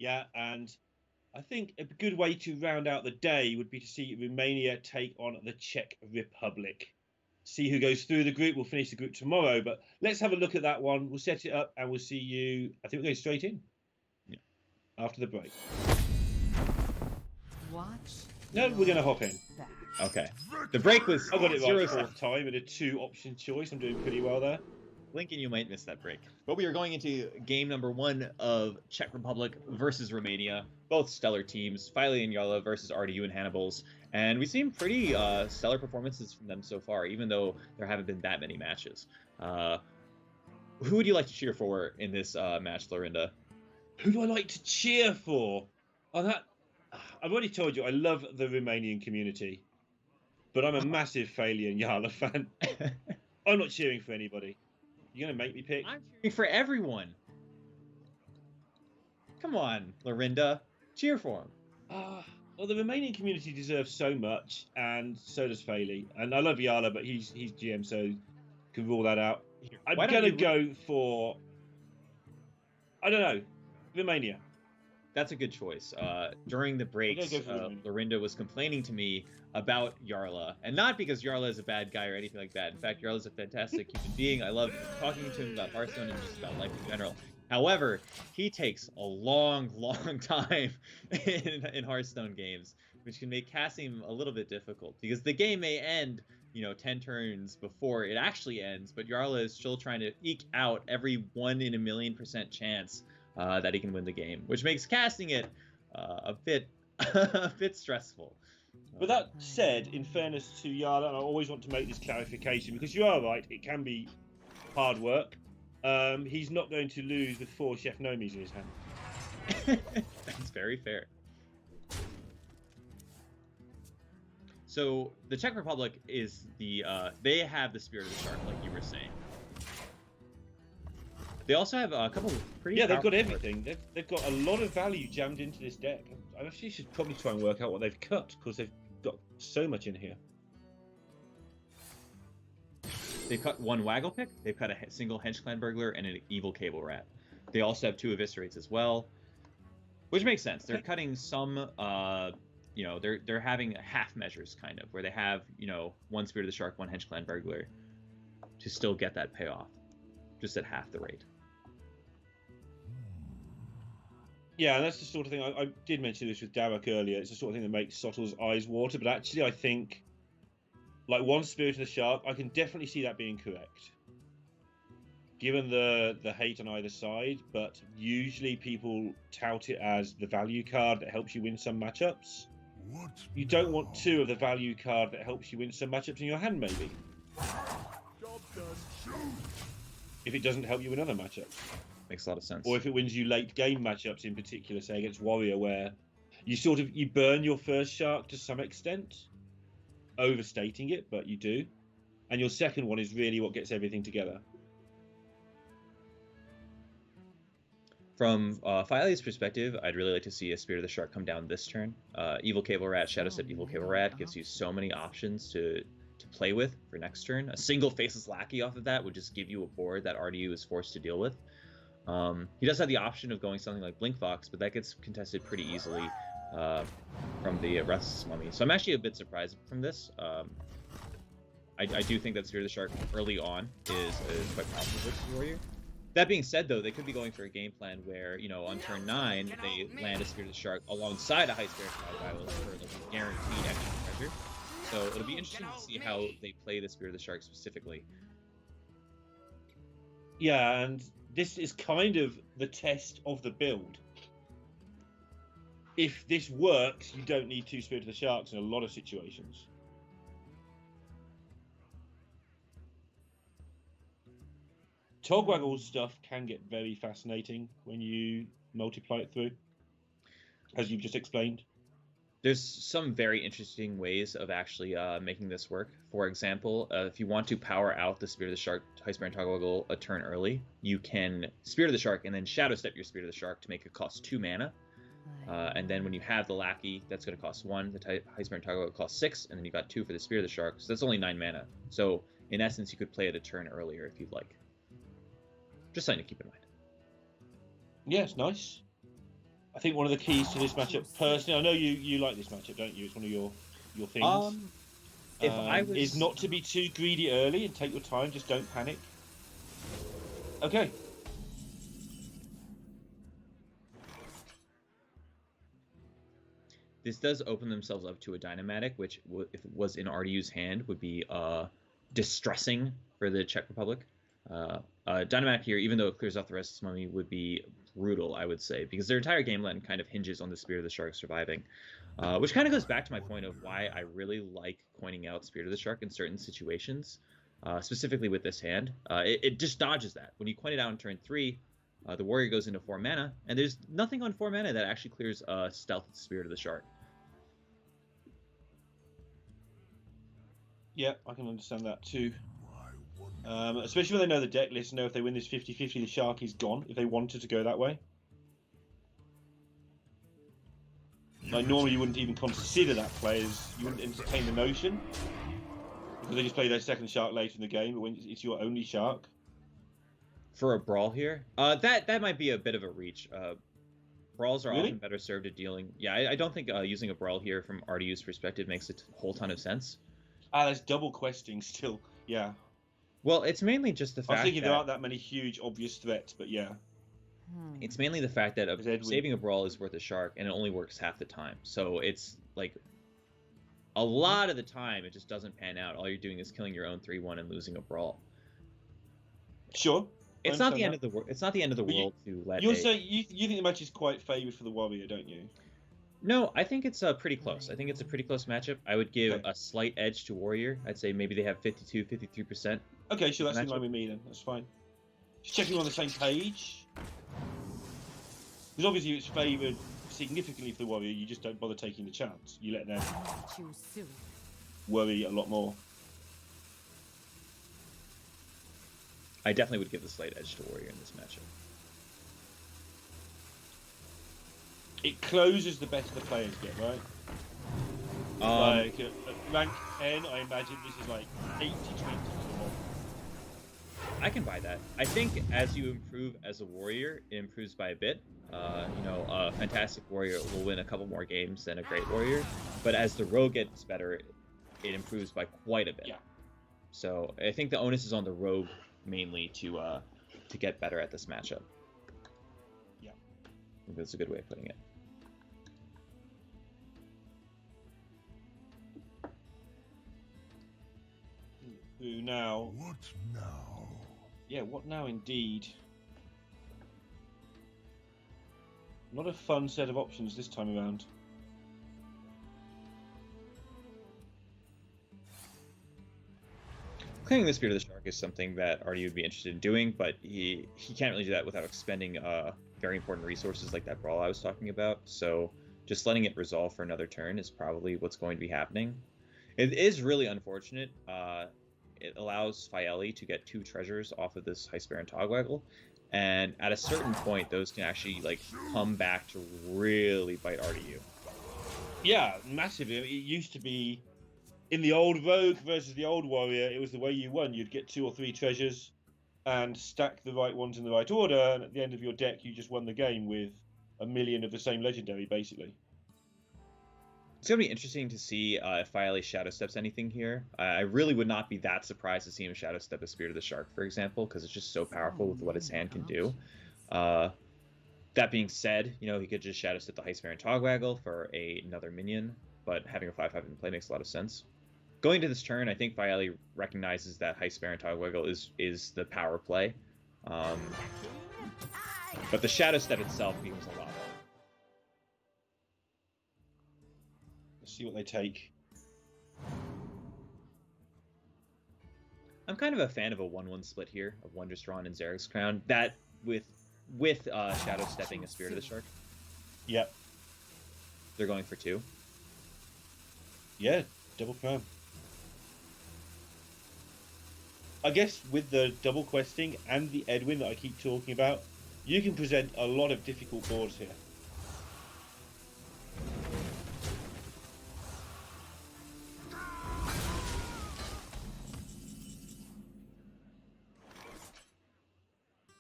Yeah, and I think a good way to round out the day would be to see Romania take on the Czech Republic. See who goes through the group. We'll finish the group tomorrow, but let's have a look at that one. We'll set it up and we'll see you. I think we're going straight in. Yeah. After the break. Watch. No, we're going to hop in. Okay. The break was I got it right 0-7. fourth time in a 2-option choice. I'm doing pretty well there. Lincoln, you might miss that break. But we are going into game number 1 of Czech Republic versus Romania. Both stellar teams. Filey and Yarla versus RDU and Hannibals. And we've seen pretty stellar performances from them so far, even though there haven't been that many matches. Who would you like to cheer for in this match, Lorinda? Who do I like to cheer for? Oh, that I've already told you I love the Romanian community, but I'm a massive Failure and Yarla fan. I'm not cheering for anybody. You're going to make me pick? I'm cheering for everyone. Come on, Lorinda. Cheer for him. Well, the Romanian community deserves so much, and so does Failey. And I love Yarla, but he's GM, so can rule that out. I'm going to go for, I don't know, Romania. That's a good choice. During the breaks, Lorinda was complaining to me about Yarla, and not because Yarla is a bad guy or anything like that. In fact, Yarla is a fantastic human being. I love talking to him about Hearthstone and just about life in general. However, he takes a long, long time in Hearthstone games, which can make casting him a little bit difficult because the game may end, 10 turns before it actually ends, but Yarla is still trying to eke out every 1 in a million% chance that he can win the game, which makes casting it a bit stressful. But that said, in fairness to Yarla, and I always want to make this clarification because you are right, it can be hard work. He's not going to lose with 4 Chef Nomis in his hand. That's very fair. So the Czech Republic is they have the Spirit of the Shark, like you were saying. They also have a couple of pretty. Yeah, they've got everything. They've got a lot of value jammed into this deck. I actually should probably try and work out what they've cut because they've got so much in here. They've cut 1 Waggle Pick. They've cut a single Hench Clan Burglar and an Evil Cable Rat. They also have 2 Eviscerates as well, which makes sense. They're cutting some. They're having half measures kind of where they have 1 Spirit of the Shark, 1 Hench Clan Burglar, to still get that payoff, just at half the rate. Yeah, and that's the sort of thing, I did mention this with Darek earlier, it's the sort of thing that makes Sottle's eyes water, but actually I think, like 1 Spirit of the Shark, I can definitely see that being correct. Given the hate on either side, but usually people tout it as the value card that helps you win some matchups. You don't want 2 of the value card that helps you win some matchups in your hand, maybe. If it doesn't help you win other matchups. Makes a lot of sense. Or if it wins you late game matchups in particular, say against Warrior, where you burn your first shark to some extent, overstating it, but you do. And your second one is really what gets everything together. From Filey's perspective, I'd really like to see a Spirit of the Shark come down this turn. Evil Cable Rat, Shadow Step Evil Cable Rat gives you so many options to play with for next turn. A single Faceless Lackey off of that would just give you a board that RDU is forced to deal with. He does have the option of going something like Blink Fox, but that gets contested pretty easily from the Restless Mummy. So I'm actually a bit surprised from this. I do think that Spirit of the Shark early on is quite powerful versus Warrior. That being said, though, they could be going for a game plan where, on turn 9, they land a Spirit of the Shark alongside a High Spirit Survival for like a guaranteed extra treasure. So it'll be interesting to see how they play the Spirit of the Shark specifically. Yeah, and this is kind of the test of the build. If this works, you don't need 2 Spirit of the Sharks in a lot of situations. Togwaggle stuff can get very fascinating when you multiply it through, as you've just explained. There's some very interesting ways of actually making this work. For example, if you want to power out the Spirit of the Shark, High Spirit and Togwaggle a turn early, you can Spirit of the Shark and then Shadow Step your Spirit of the Shark to make it cost 2 mana. And then when you have the Lackey, that's going to cost 1. The High Spirit and Togwaggle costs 6, and then you got 2 for the Spirit of the Shark. So that's only 9 mana. So in essence, you could play it a turn earlier if you'd like. Just something to keep in mind. Yeah, it's nice. I think one of the keys to this matchup, personally, I know you like this matchup, don't you? It's one of your things. If I was... is not to be too greedy early and take your time. Just don't panic. Okay. This does open themselves up to a Dynamatic, which, if it was in RDU's hand, would be distressing for the Czech Republic. Dynamatic here, even though it clears off the rest of its mummy, would be brutal, I would say, because their entire game plan kind of hinges on the Spirit of the Shark surviving. Which kind of goes back to my point of why I really like coining out Spirit of the Shark in certain situations, specifically with this hand. It just dodges that. When you coin it out in turn 3, the warrior goes into 4 mana, and there's nothing on 4 mana that actually clears Stealth Spirit of the Shark. Yeah, I can understand that too. Especially when they know the deck list, know if they win this 50-50, the Shark is gone, if they wanted to go that way. Like, normally you wouldn't even consider that play, as you wouldn't entertain the notion, because they just play their second Shark later in the game, but when it's your only Shark. For a Brawl here? That might be a bit of a reach. Brawls are often better served at dealing... Yeah, I don't think using a Brawl here from RDU's perspective makes a whole ton of sense. There's double questing still, yeah. Well, it's mainly just the fact I was thinking there aren't that many huge, obvious threats, but yeah. It's mainly the fact that saving a Brawl is worth a Shark, and it only works half the time. So it's, like, a lot of the time it just doesn't pan out. All you're doing is killing your own 3-1 and losing a Brawl. Sure. It's not the end of the world. It's not the end of the world to let. You think the match is quite favoured for the warrior, don't you? No, I think it's pretty close. I think it's a pretty close matchup. I would give a slight edge to warrior. I'd say maybe they have 52, 53%. Okay, sure, that's in line with me then. That's fine. Just checking on the same page. Because obviously it's favoured significantly for the warrior. You just don't bother taking the chance. You let them worry a lot more. I definitely would give the slight edge to warrior in this matchup. It closes the better the players get, right? Like at rank N, I imagine this is like 80-20 or more. I can buy that. I think as you improve as a warrior, it improves by a bit. A fantastic warrior will win a couple more games than a great warrior, but as the rogue gets better, it improves by quite a bit. Yeah. So I think the onus is on the rogue mainly to get better at this matchup. Yeah, I think that's a good way of putting it. Who now? What now? Yeah, what now indeed? Not a fun set of options this time around. Clearing the Spirit of the Shark is something that RD would be interested in doing, but he can't really do that without expending very important resources like that Brawl I was talking about. So just letting it resolve for another turn is probably what's going to be happening. It is really unfortunate. It allows Faeli to get 2 treasures off of this Heist Baron Togwaggle, and at a certain point, those can actually come back to really bite RDU. Yeah, massively. It used to be in the old Rogue versus the old Warrior. It was the way you won. You'd get 2 or 3 treasures and stack the right ones in the right order, and at the end of your deck, you just won the game with a million of the same legendary, basically. It's going to be interesting to see if Faeli Shadow Steps anything here. I really would not be that surprised to see him Shadow Step a Spirit of the Shark, for example, because it's just so powerful with what his hand can do. That being said, he could just Shadow Step the Heist Baron Togwaggle for another minion, but having a 5/5 in play makes a lot of sense. Going to this turn, I think Faeli recognizes that Heist Baron Togwaggle is the power play. But the Shadow Step itself becomes a lot better. Let's see what they take. I'm kind of a fan of a 1-1 split here of Wondrous Drawn and Zarek's Crown. That with Shadow Stepping a Spirit of the Shark. Yep. They're going for 2. Yeah, double crown. I guess with the double questing and the Edwin that I keep talking about, you can present a lot of difficult boards here.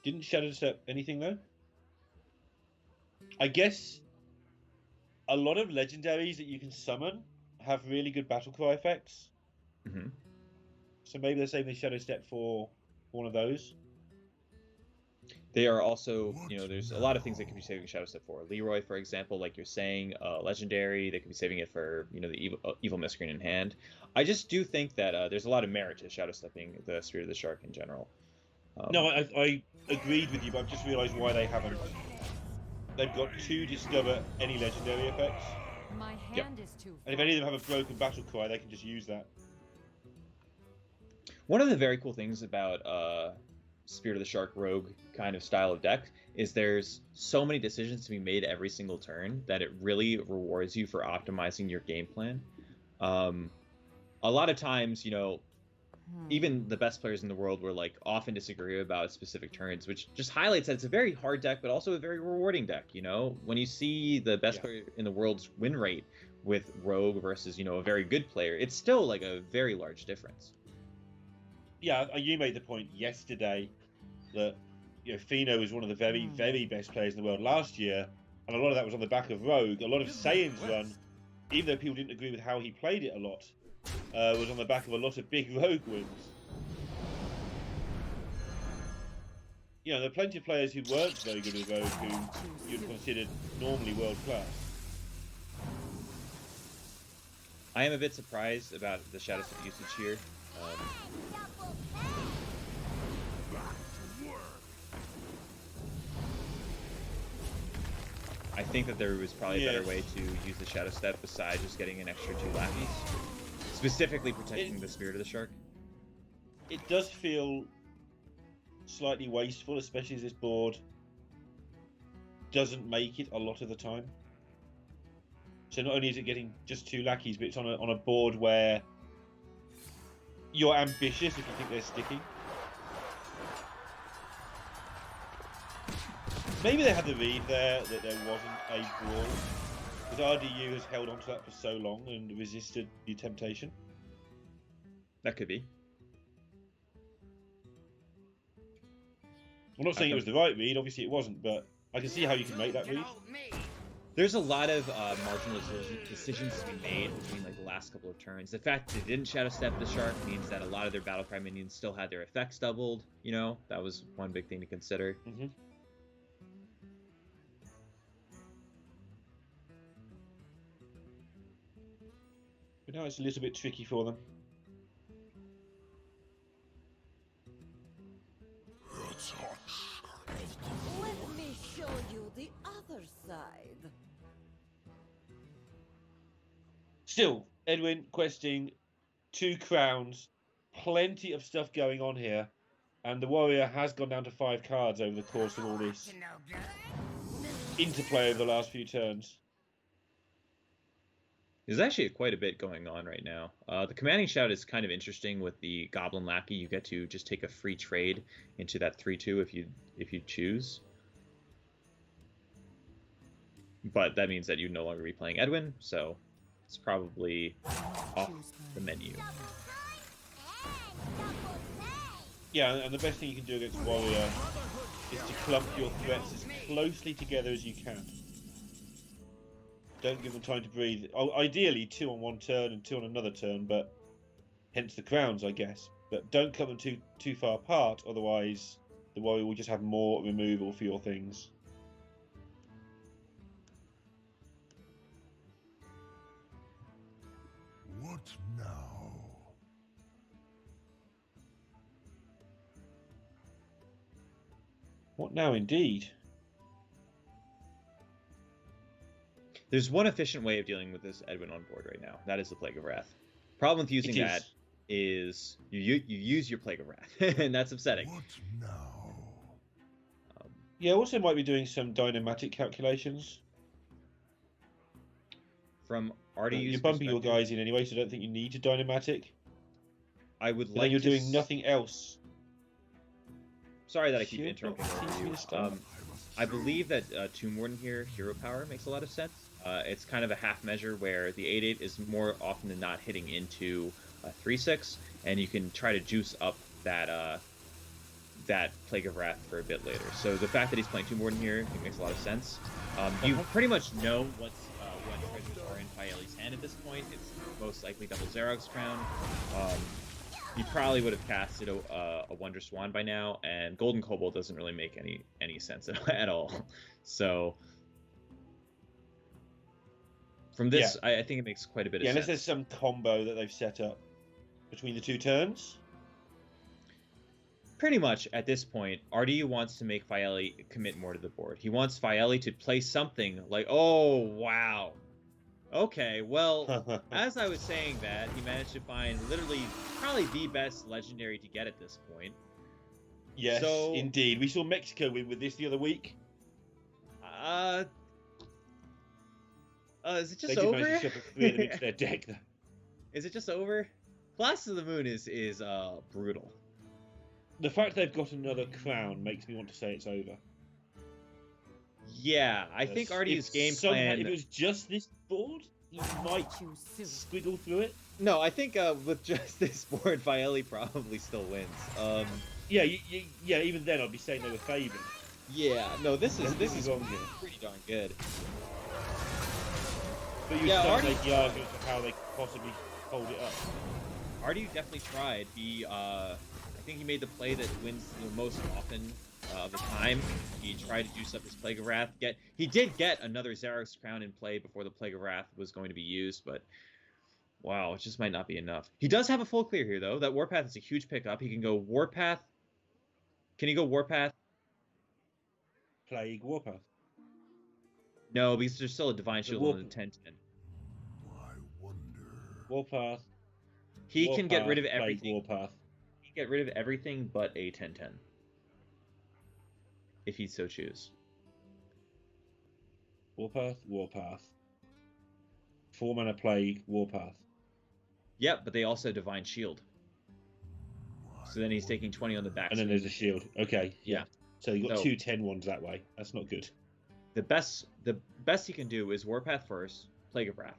Didn't Shadow Step anything though? I guess a lot of legendaries that you can summon have really good battle cry effects. Mm-hmm. So maybe they're saving the Shadow Step for one of those. They are also, there's a lot of things they could be saving Shadow Step for. Leroy, for example, like you're saying, legendary. They could be saving it for, the evil miscreant in hand. I just do think that there's a lot of merit to Shadow Stepping the Spirit of the Shark in general. No, I agreed with you, but I've just realised why they haven't. They've got to discover any legendary effects. My hand is too And if any of them have a broken battle cry, they can just use that. One of the very cool things about Spirit of the Shark Rogue kind of style of deck is there's so many decisions to be made every single turn that it really rewards you for optimizing your game plan. A lot of times, even the best players in the world will often disagree about specific turns, which just highlights that it's a very hard deck, but also a very rewarding deck. When you see the best player in the world's win rate with Rogue versus a very good player, it's still a very large difference. Yeah, you made the point yesterday that Fino was one of the very, very best players in the world last year, and a lot of that was on the back of Rogue. A lot of Saiyans run, even though people didn't agree with how he played it a lot, was on the back of a lot of big Rogue wins. There are plenty of players who weren't very good with Rogue who you'd consider normally world class. I am a bit surprised about the Shadow Step usage here. I think that there was probably a better way to use the Shadow Step besides just getting an extra 2 lackeys. Specifically protecting the Spirit of the Shark. It does feel slightly wasteful, especially as this board doesn't make it a lot of the time. So not only is it getting just 2 lackeys, but it's on a board where you're ambitious if you think they're sticky. Maybe they had the read there that there wasn't a brawl, because RDU has held onto that for so long and resisted the temptation. That could be. I'm not saying it was the right read, obviously it wasn't, but I can see how you can make that read. There's a lot of marginal decisions to be made between the last couple of turns. The fact that they didn't Shadow Step the Shark means that a lot of their Battlecry minions still had their effects doubled. That was one big thing to consider. Mm-hmm. But now it's a little bit tricky for them. Let me show you the other side. Still, Edwin questing 2 crowns, plenty of stuff going on here, and the warrior has gone down to 5 cards over the course of all this interplay over the last few turns. There's actually quite a bit going on right now. The commanding shout is kind of interesting with the Goblin Lackey. You get to just take a free trade into that 3/2 if you choose. But that means that you'd no longer be playing Edwin, so it's probably off the menu. Yeah, and the best thing you can do against warrior is to clump your threats as closely together as you can. Don't give them time to breathe. Ideally, 2 on one turn and 2 on another turn, but hence the crowns, I guess. But don't cut them too far apart, otherwise the warrior will just have more removal for your things. What now? What now, indeed? There's one efficient way of dealing with this Edwin on board right now. That is the Plague of Wrath. Problem with using that is you use your Plague of Wrath, and that's upsetting. What now? Yeah, also might be doing some dynamatic calculations. From RDU's You're bumping your guys in anyway, so I don't think you need to dynamatic. I would like you're to doing nothing else. Sorry that I keep interrupting you. I believe that Tomb Warden here, Hero Power, makes a lot of sense. It's kind of a half measure where the 8/8 is more often than not hitting into a 3/6, and you can try to juice up that that Plague of Wrath for a bit later. So the fact that he's playing 2 more in here, I think makes a lot of sense. You pretty much know what treasures are in Faeli's hand at this point. It's most likely double Xerog's Crown. You probably would have casted a Wondrous Wand by now, and Golden Kobold doesn't really make any sense at all. So from this, I think it makes quite a bit of sense. Unless there's some combo that they've set up between the 2 turns. Pretty much at this point, RDU wants to make Faeli commit more to the board. He wants Faeli to play something like, oh, wow. Okay, well, as I was saying that, he managed to find literally probably the best legendary to get at this point. Yes, so, indeed. We saw Mexico win with this the other week. Is it just over? They did manage to shove 3 of them into their deck, though. Is it just over? Blast of the Moon is brutal. The fact they've got another crown makes me want to say it's over. Yeah, I think RDU's game plan... If it was just this board, you might squiggle through it. No, I think with just this board, Faeli probably still wins. Yeah, even then I'd be saying they were favoured. Yeah, no, this is pretty darn good. But you start making arguments of how they could possibly hold it up. RDU definitely tried. I think he made the play that wins the most often of the time. He tried to juice up his Plague of Wrath. He did get another Xerog's Crown in play before the Plague of Wrath was going to be used, but wow, it just might not be enough. He does have a full clear here, though. That Warpath is a huge pickup. He can go Warpath. Can he go Warpath? Plague Warpath. No, because there's still a Divine Shield on the 10-10. I wonder. Warpath. He can get rid of everything. Warpath. He can get rid of everything but a 10-10. If he so choose. Warpath. 4-mana Plague, Warpath. Yep, but they also Divine Shield. So then he's taking 20 on the back. And then there's a shield. Okay, yeah. So you've got 2 10-1s that way. That's not good. The best he can do is Warpath first, Plague of Wrath.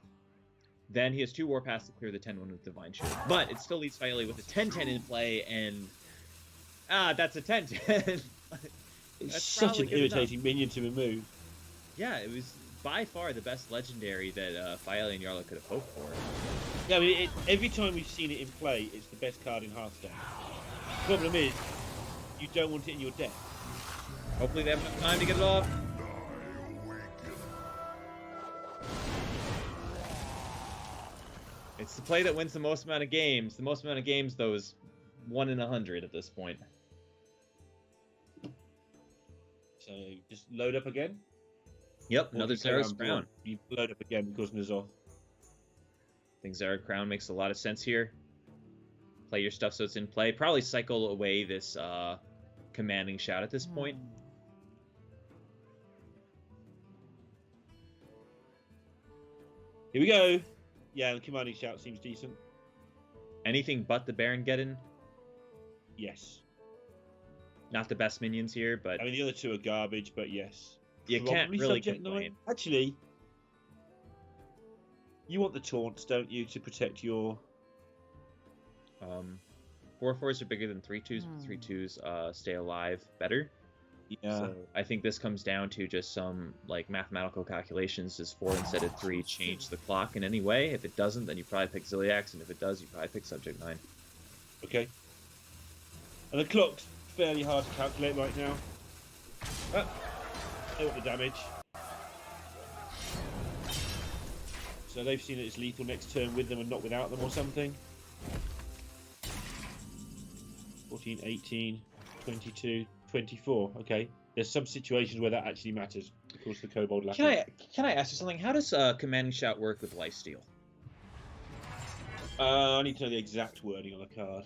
Then he has 2 Warpaths to clear the 10-1 with Divine Shield. But it still leaves Faeli with a 10-10 in play, and... that's a 10-10. It's such an irritating minion to remove. Yeah, it was by far the best legendary that Faeli and Yarla could have hoped for. Yeah, I mean, every time we've seen it in play, it's the best card in Hearthstone. The problem is, you don't want it in your deck. Hopefully they have enough time to get it off. It's the play that wins the most amount of games. The most amount of games, though, is 1 in 100 at this point. So just load up again. Yep, another Xerog's Crown. You load up again because N'Zoth. I think Xerog's Crown makes a lot of sense here. Play your stuff so it's in play. Probably cycle away this commanding shout at this point. Here we go. Yeah, the commanding shout seems decent. Anything but the Baron Geddon? Yes. Not the best minions here, but... I mean, the other 2 are garbage, but yes. You can't really complain. Actually, you want the taunts, don't you, to protect your... 4/4s are bigger than 3/2s, but 3/2s stay alive better. Yeah. So I think this comes down to just some like mathematical calculations. Does 4 instead of 3 change the clock in any way? If it doesn't, then you probably pick Ziliax, and if it does, you probably pick Subject 9. Okay. And the clock's fairly hard to calculate right now. They want the damage. So they've seen that it's lethal next turn with them and not without them or something. 14, 18, 22, 24. Okay. There's some situations where that actually matters. Of course, the Kobold lack. Can I ask you something? How does Commanding Shout work with Lifesteal? I need to know the exact wording on the card.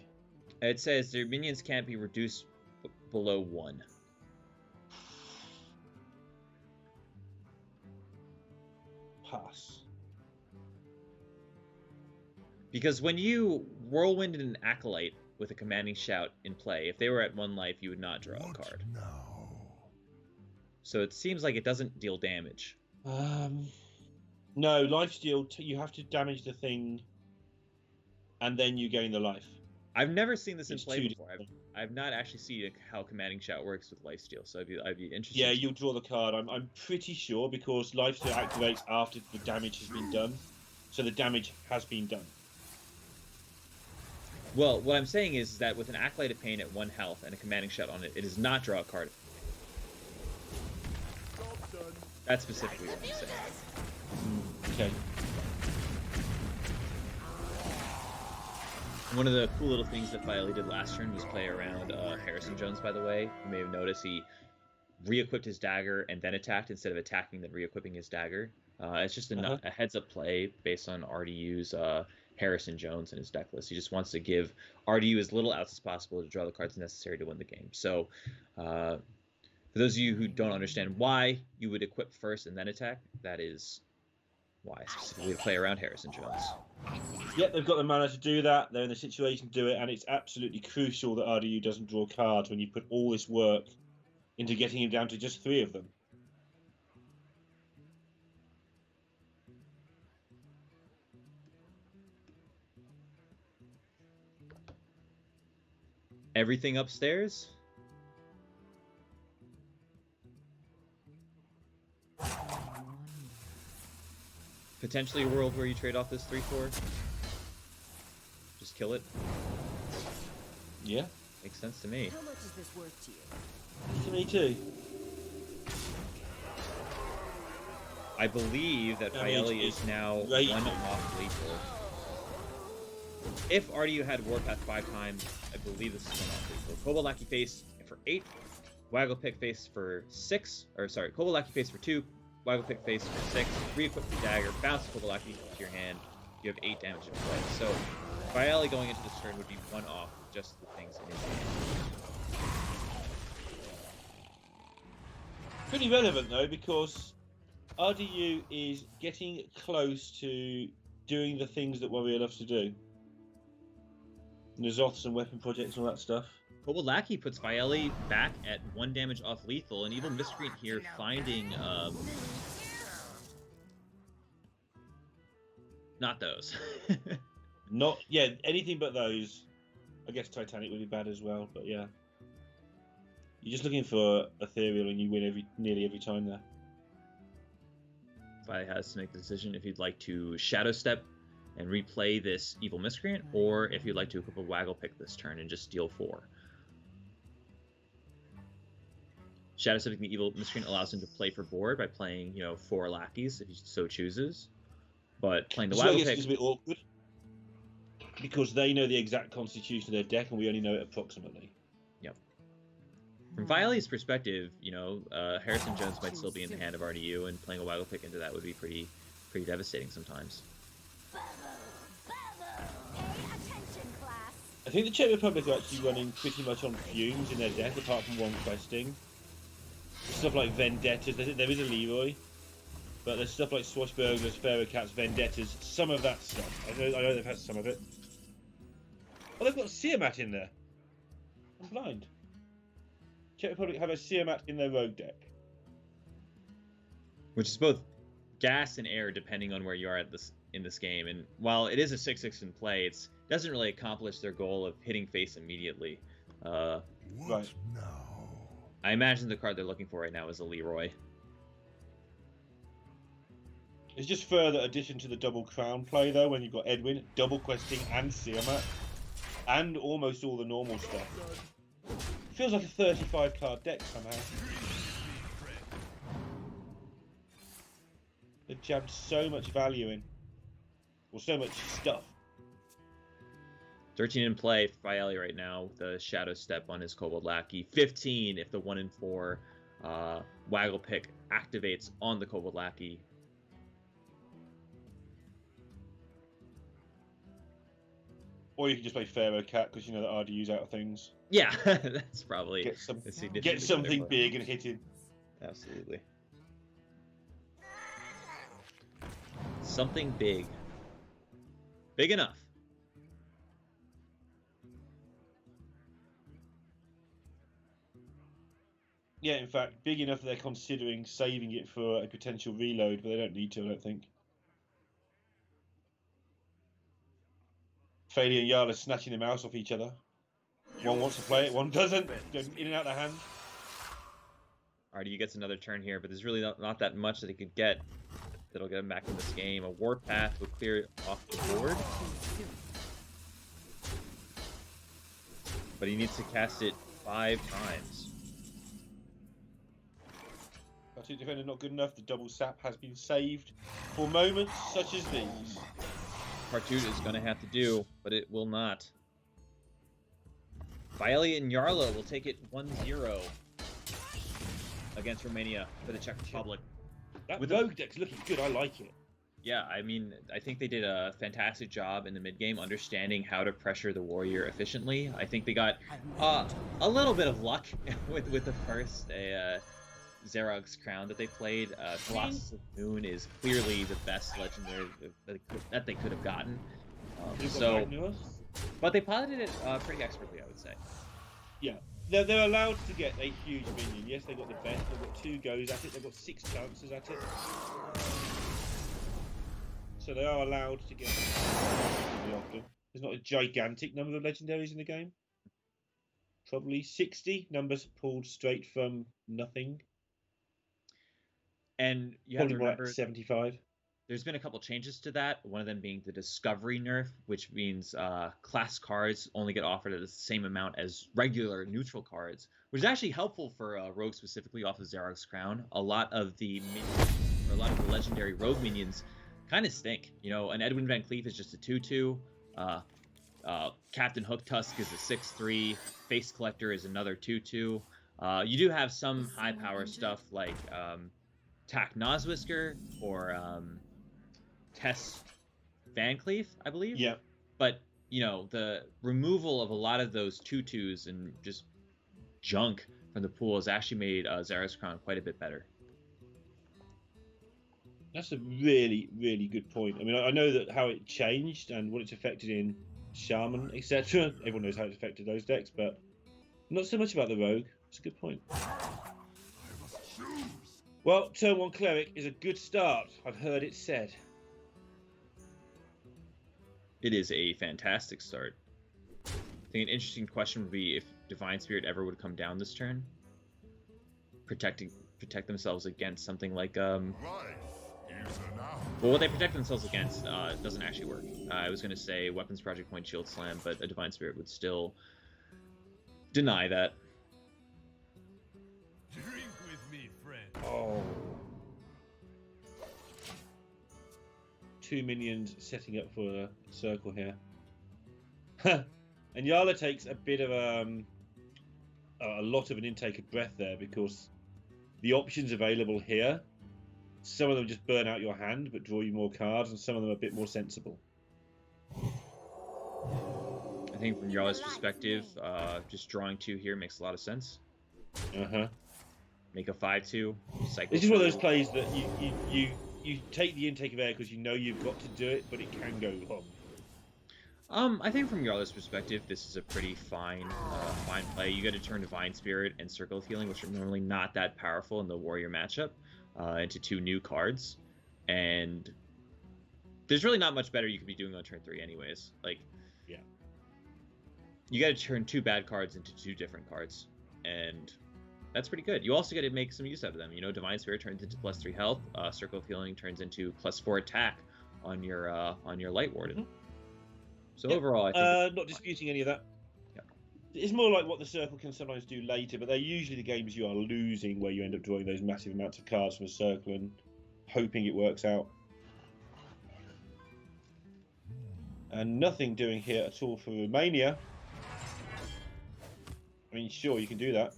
It says their minions can't be reduced below 1. Pass. Because when you Whirlwind an Acolyte with a Commanding Shout in play, if they were at 1 life, you would not draw a card. Now? So it seems like it doesn't deal damage. No, lifesteal, you have to damage the thing, and then you gain the life. I've never seen this in play before. I've not actually seen how commanding shout works with lifesteal, so I'd be interested. Yeah, you'll draw the card. I'm pretty sure because lifesteal activates after the damage has been done, so the damage has been done. Well, what I'm saying is that with an Acolyte of Pain at 1 health and a commanding shout on it, it does not draw a card. That's specifically what I'm saying. Okay. One of the cool little things that Filey did last turn was play around Harrison Jones, by the way. You may have noticed he re-equipped his dagger and then attacked instead of attacking then re-equipping his dagger. It's just a heads-up play based on RDU's Harrison Jones and his deck list. He just wants to give RDU as little outs as possible to draw the cards necessary to win the game. So for those of you who don't understand why you would equip first and then attack, that is why, specifically to play around Harrison Jones. Yep, they've got the mana to do that. They're in the situation to do it, and it's absolutely crucial that RDU doesn't draw cards when you put all this work into getting him down to just 3 of them. Everything upstairs? Potentially a world where you trade off this 3/4. Just kill it. Yeah. Makes sense to me. How much is this worth to you? To me too. I believe that Fieli is now right. 1 off lethal. If RDU had Warpath 5 times, I believe this is 1 off lethal. Kobolaki face for 8, Wagglepick face for 6, or sorry, Kobolaki face for 2, Wagglepick face for 6, re-equip the dagger, bounce Kobolaki to your hand, you have 8 damage in play. So Fieli going into this turn would be 1 off just the things in his hand. Pretty relevant though, because RDU is getting close to doing the things that Warrior loves to do. Nazoths and weapon projects and all that stuff. Kobolaki puts Fieli back at 1 damage off lethal, and even Miscreant here finding not those. Not anything but those. I guess Titanic would be bad as well, but yeah. You're just looking for Ethereal and you win nearly every time there. Fieli has to make the decision if he'd like to Shadow Step and replay this Evil Miscreant, or if you'd like to equip a Wagglepick this turn and just deal 4. Shadow Stepping the Evil Miscreant allows him to play for board by playing, 4 lackeys if he so chooses. But playing the Wagglepick Wagglepick is a bit awkward because they know the exact constitution of their deck and we only know it approximately. Yep. From Fieli's perspective, Harrison Jones might still be in the hand of RDU, and playing a Wagglepick into that would be pretty devastating sometimes. I think the Czech Republic are actually running pretty much on fumes in their deck, apart from one questing. Stuff like Vendettas, there is a Leroy, but there's stuff like Swashbucklers, Pharaoh Cats, Vendettas, some of that stuff. I know they've had some of it. Oh, they've got Siamat in there. I'm blind. Czech Republic have a Siamat in their rogue deck. Which is both gas and air depending on where you are in this game. And while it is a 6/6 in play, it doesn't really accomplish their goal of hitting face immediately. What Right. now? I imagine the card they're looking for right now is a Leroy. It's just further addition to the double crown play though, when you've got Edwin, double questing and Siamat, and almost all the normal stuff. It feels like a 35 card deck somehow. They've jammed so much value in, or so much stuff. 13 in play for Fieli right now, the Shadow Step on his Kobold Lackey. 15 if the 1 and 4 Wagglepick activates on the Kobold Lackey. Or you can just play Pharaoh Cat because you know that RDU's out of things. Yeah, that's probably Get a significant get something better big and hit him. Absolutely. Something big. Big enough. Yeah, in fact, big enough that they're considering saving it for a potential reload, but they don't need to, I don't think. Failey and Jarl are snatching the mouse off each other. One wants to play it, one doesn't. Going in and out of the hand. Alrighty, gets another turn here, but there's really not that much that he could get that'll get him back in this game. A Warpath will clear off the board, but he needs to cast it 5 times. Cartoon Defender not good enough. The double sap has been saved for moments such as these. Cartoon is going to have to do, but it will not. Violet and Yarla will take it 1-0 against Romania for the Czech Republic. That Rogue deck's looking good. I like it. Yeah, I mean, I think they did a fantastic job in the mid-game understanding how to pressure the warrior efficiently. I think they got a little bit of luck with the first Zerog's Crown that they played. Colossus of Moon is clearly the best legendary that they could have gotten. But they piloted it pretty expertly, I would say. Yeah. They're allowed to get a huge minion. Yes, they got the best. They've got 2 goes at it. They've got 6 chances at it. So they are allowed to get really often. There's not a gigantic number of legendaries in the game. Probably 60 numbers pulled straight from nothing. And you have to remember, like 75. There's been a couple changes to that. One of them being the Discovery nerf, which means class cards only get offered at the same amount as regular neutral cards, which is actually helpful for Rogue specifically off of Zerog's Crown. A lot of the legendary Rogue minions kind of stink. You know, an Edwin Van Cleef is just a 2/2. Captain Hook Tusk is a 6/3. Face Collector is another 2/2. You do have some high power stuff like Tack Noswhisker or Tess Van Cleef, I believe. Yeah. But, you know, the removal of a lot of those 2/2s and just junk from the pool has actually made Zerog's Crown quite a bit better. That's a really, really good point. I mean, I know that how it changed and what it's affected in Shaman, etc. Everyone knows how it's affected those decks, but not so much about the Rogue. It's a good point. Well, turn 1 Cleric is a good start. I've heard it said. It is a fantastic start. I think an interesting question would be if Divine Spirit ever would come down this turn. Protect themselves against something like well, what they protect themselves against doesn't actually work. I was going to say Weapons Project Point Shield Slam, but a Divine Spirit would still deny that. Drink with me, friend. Oh. 2 minions setting up for a circle here. And Yarla takes a bit of a lot of an intake of breath there because the options available here, some of them just burn out your hand but draw you more cards, and some of them are a bit more sensible. I think from Yarla's perspective, just drawing 2 here makes a lot of sense. Make a 5/2. This is one of those plays that you take the intake of air because you know you've got to do it, but it can go wrong. I think from Yarla's perspective, this is a pretty fine play. You got to turn Divine Spirit and Circle of Healing, which are normally not that powerful in the Warrior matchup, into 2 new cards. And there's really not much better you could be doing on turn 3 anyways. Like, yeah. You got to turn 2 bad cards into 2 different cards. And that's pretty good. You also got to make some use out of them. You know, Divine Spirit turns into +3 health. Circle of Healing turns into +4 attack on your Light Warden. Mm-hmm. So overall, I think not disputing any of that. Yeah. It's more like what the circle can sometimes do later, but they're usually the games you are losing where you end up drawing those massive amounts of cards from a circle and hoping it works out. And nothing doing here at all for Romania. I mean, sure, you can do that.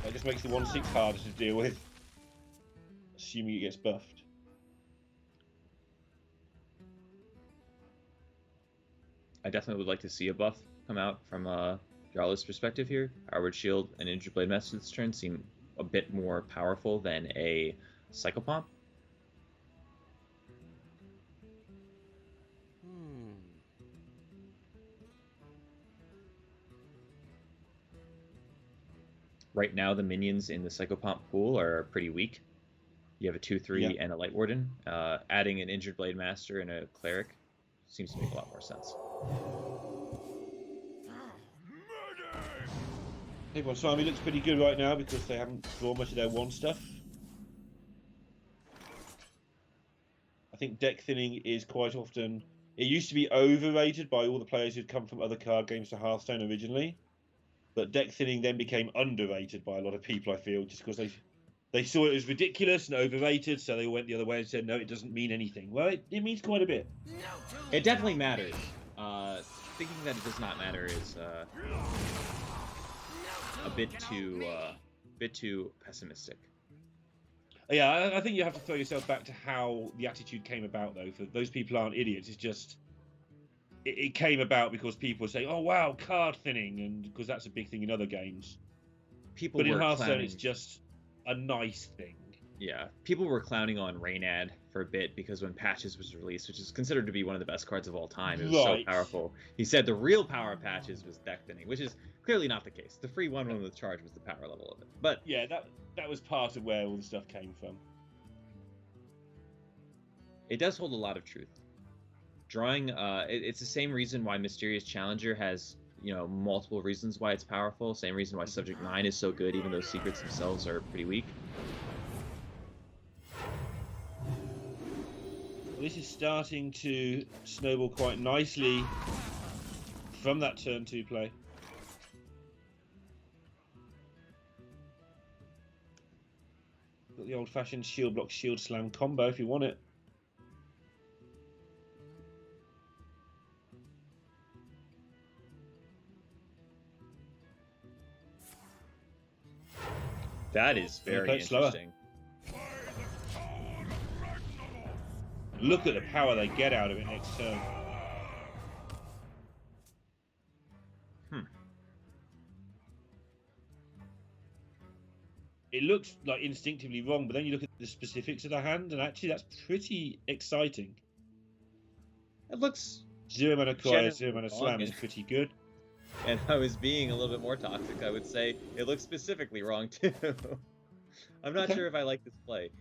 That just makes the 1/6 harder to deal with, assuming it gets buffed. I definitely would like to see a buff come out from Yarla's perspective here. Howard Shield and Injured Blade Master this turn seem a bit more powerful than a Psychopomp. Right now, the minions in the Psychopomp pool are pretty weak. You have a 2/3 and a Light Warden. Adding an Injured Blade Master and a Cleric seems to make a lot more sense. Everyone's Army looks pretty good right now because they haven't drawn much of their one stuff. I think deck thinning is quite often... It used to be overrated by all the players who'd come from other card games to Hearthstone originally. But deck thinning then became underrated by a lot of people, I feel, just because they saw it as ridiculous and overrated, so they went the other way and said, no, it doesn't mean anything. Well, it means quite a bit. It definitely matters. Thinking that it does not matter is a bit too pessimistic. Yeah, I think you have to throw yourself back to how the attitude came about, though. For those people aren't idiots. It's just it came about because people say, "Oh wow, card thinning," and because that's a big thing in other games. People But in were Hearthstone, clowning. it's just a nice thing. Yeah, people were clowning on Raynad for a bit because when Patches was released, which is considered to be one of the best cards of all time, it was so Right. powerful. He said the real power of Patches was deck thinning, which is clearly not the case. The free 1/1 with charge was the power level of it. But Yeah, that was part of where all the stuff came from. it does hold a lot of truth. Drawing, it's the same reason why Mysterious Challenger has, multiple reasons why it's powerful. Same reason why Subject 9 is so good, even though secrets themselves are pretty weak. Well, this is starting to snowball quite nicely from that turn 2 play. Got the old-fashioned shield block, shield slam combo if you want it. That is Gonna very play it slower. interesting. Look at the power they get out of it next turn. It looks like instinctively wrong, but then you look at the specifics of the hand, and actually that's pretty exciting. It looks, 0 mana Cryo, Generally 0 mana wrong, Slam is and- pretty good. and I was being a little bit more toxic, I would say it looks specifically wrong too. I'm not Okay. sure if I like this play.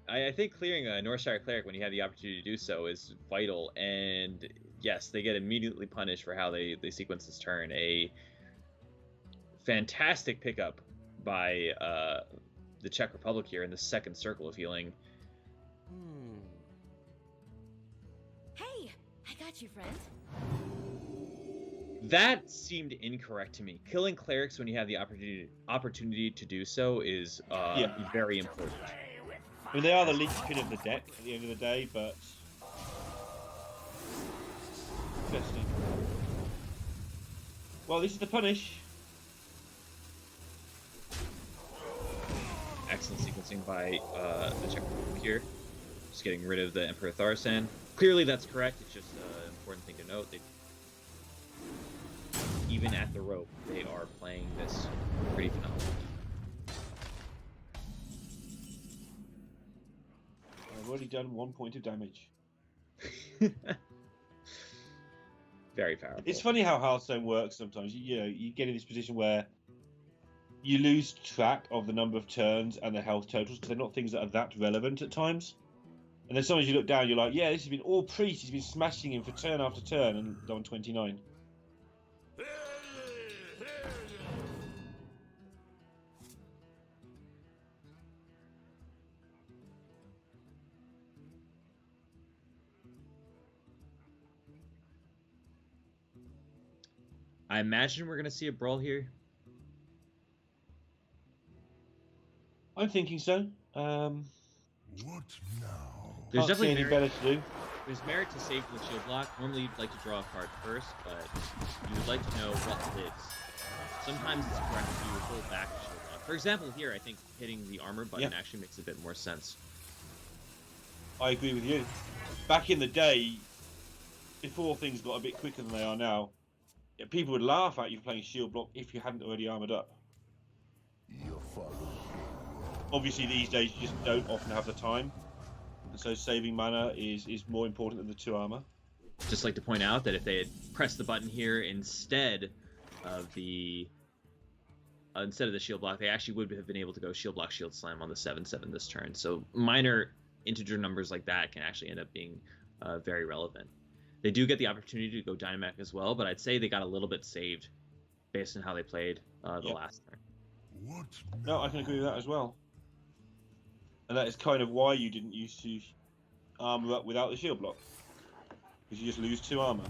I think clearing a Northshire Cleric when you have the opportunity to do so is vital, and yes, they get immediately punished for how they sequence this turn. A fantastic pickup by the Czech Republic here in the second circle of healing. Hey, I got you, friend. That seemed incorrect to me. Killing clerics when you have the opportunity to do so is very important. I mean, they are the linchpin of the deck at the end of the day, but... Interesting. Well, this is the punish. Excellent sequencing by the Czech Republic here. Just getting rid of the Emperor Tharsan. Clearly that's correct. It's just an important thing to note. Even at the rope, they are playing this pretty phenomenally. I've already done 1 point of damage. Very powerful. It's funny how Hearthstone works sometimes. You get in this position where you lose track of the number of turns and the health totals because they're not things that are that relevant at times. And then sometimes you look down, you're like, yeah, this has been all Priest. He's been smashing him for turn after turn and they're on 29. I imagine we're going to see a brawl here. I'm thinking so. What now? There's Can't see definitely any merit, better to do. there's merit to save the shield block. Normally you'd like to draw a card first, but you would like to know what lives. Sometimes it's correct to hold back the shield block. For example, here I think hitting the armor button actually makes a bit more sense. I agree with you. Back in the day, before things got a bit quicker than they are now, people would laugh at you playing shield block if you hadn't already armored up. Your father. Obviously, these days you just don't often have the time, and so saving mana is more important than the 2 armor. Just like to point out that if they had pressed the button here instead of the shield block, they actually would have been able to go shield block, shield slam on the 7/7 this turn. So minor integer numbers like that can actually end up being very relevant. They do get the opportunity to go Dynamac as well, but I'd say they got a little bit saved based on how they played. the Yep. last turn. What No, I can agree with that as well. And that is kind of why you didn't use to armor up without the shield block. Because you just lose 2 armor.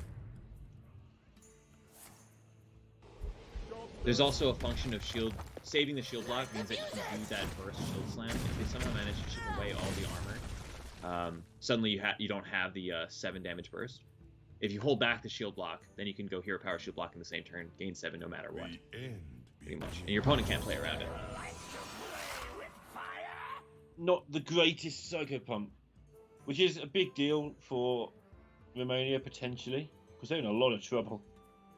There's also a function of shield. Saving the shield block means that you can do that burst shield slam. If you somehow manage to chip away all the armor, suddenly you don't have the 7 damage burst. If you hold back the shield block, then you can go hero power shield block in the same turn, gain 7 no matter what. the end Pretty much. And your opponent can't play around it. Not the greatest Psycho Pump. Which is a big deal for Romania, potentially. Because they're in a lot of trouble.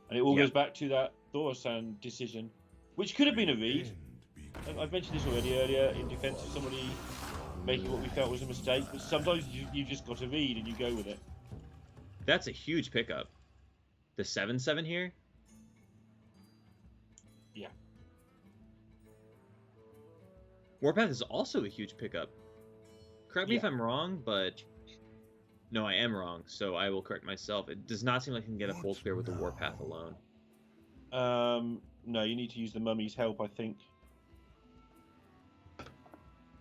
And it all Yep. goes back to that Thorsan decision. Which could have been a read. I've mentioned this already earlier in defense of somebody making what we felt was a mistake. But sometimes you just got to read and you go with it. That's a huge pickup. The 7/7 here. Yeah. Warpath is also a huge pickup. Correct me if Yeah. I'm wrong, but no, I am wrong, so I will correct myself. It does not seem like you can get a full clear with the Warpath alone. No, you need to use the mummy's help, I think.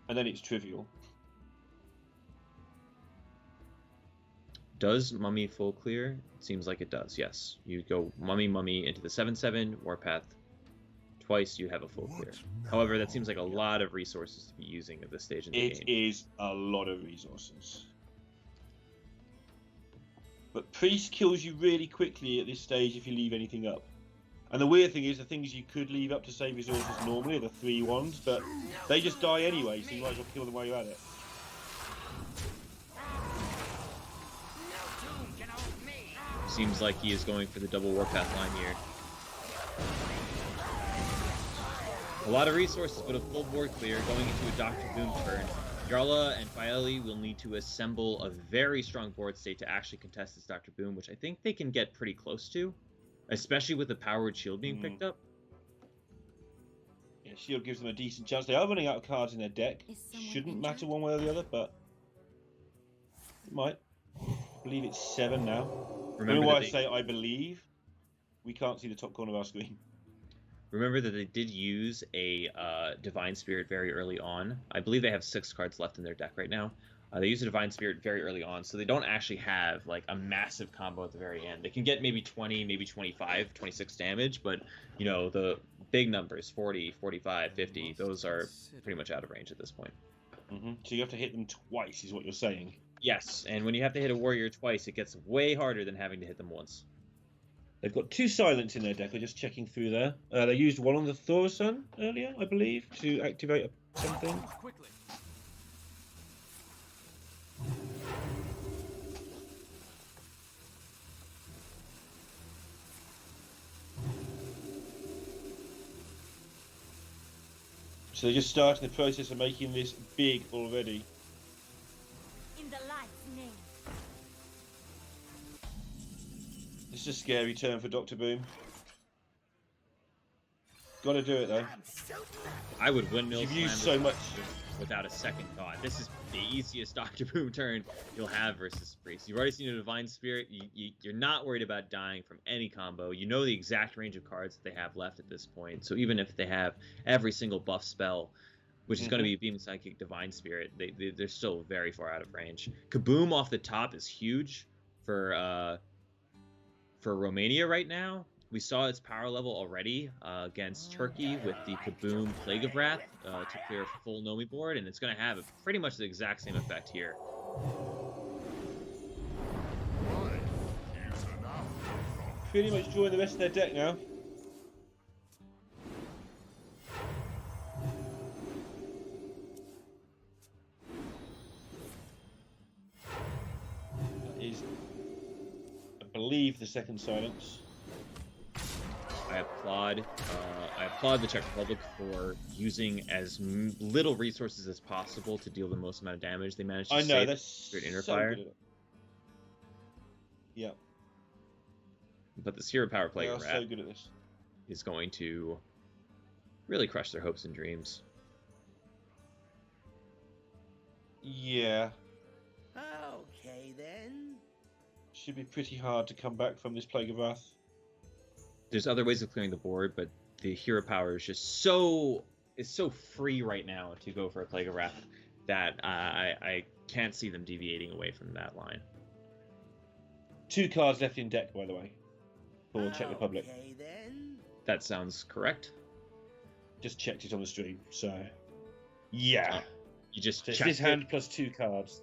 And then it's trivial. Does Mummy full clear? It seems like it does, yes. You go Mummy into the 7/7, Warpath twice, you have a full clear. However, that seems like a lot of resources to be using at this stage in the It game. is a lot of resources. But Priest kills you really quickly at this stage if you leave anything up. And the weird thing is, the things you could leave up to save resources normally are the 3 ones, but they just die anyway, so you might as well kill them while you're at it. Seems like he is going for the double Warpath line here. A lot of resources, but a full board clear going into a Dr. Boom turn. Jarla and Faeli will need to assemble a very strong board state to actually contest this Dr. Boom, which I think they can get pretty close to, especially with the powered shield being picked up. Yeah, shield gives them a decent chance. They are running out of cards in their deck. Is someone Shouldn't matter injured? one way or the other, but it might. I believe it's 7 now. Remember why that I say I believe. We can't see the top corner of our screen. Remember that they did use a Divine Spirit very early on. I believe they have 6 cards left in their deck right now. They use a Divine Spirit very early on, so they don't actually have like a massive combo at the very end. They can get maybe 20, maybe 25, 26 damage, but you know, the big numbers, 40, 45, 50, those are pretty much out of range at this point. So you have to hit them twice, is what you're saying. Yes, and when you have to hit a warrior twice, it gets way harder than having to hit them once. They've got 2 silence in their deck. I'm just checking through there. They used one on the Thorsan earlier, I believe, to activate something. Quickly. So they're just starting the process of making this big already. In the light's name. This is a scary turn for Dr. Boom. Gotta do it though. I would windmill You've slam used this so much. without a second thought. This is the easiest Dr. Boom turn you'll have versus Priest. You've already seen a Divine Spirit. You're not worried about dying from any combo. You know the exact range of cards that they have left at this point. So even if they have every single buff spell, which is going to be Beam Psychic, Divine Spirit, they're still very far out of range. Kaboom off the top is huge for Romania right now. We saw its power level already against Turkey with the Kaboom Plague of Wrath to clear a full Nomi board, and it's going to have pretty much the exact same effect here. Pretty much drawing the rest of their deck now. That is, I believe, the second silence. I applaud the Czech Republic for using as little resources as possible to deal the most amount of damage. They managed to I know, save they're Spirit so Interfire. good at it. Yeah, But the Hero Power they Plague are of so Wrath good at this. is going to really crush their hopes and dreams. Yeah, Okay then. should be pretty hard to come back from this Plague of Wrath. There's other ways of clearing the board, but the hero power is just so free right now to go for a Plague of Wrath that I can't see them deviating away from that line. 2 cards left in deck, by the way, for Czech Republic. Okay then. That sounds correct. Just checked it on the stream, so yeah. You just So it's checked this hand plus 2 cards.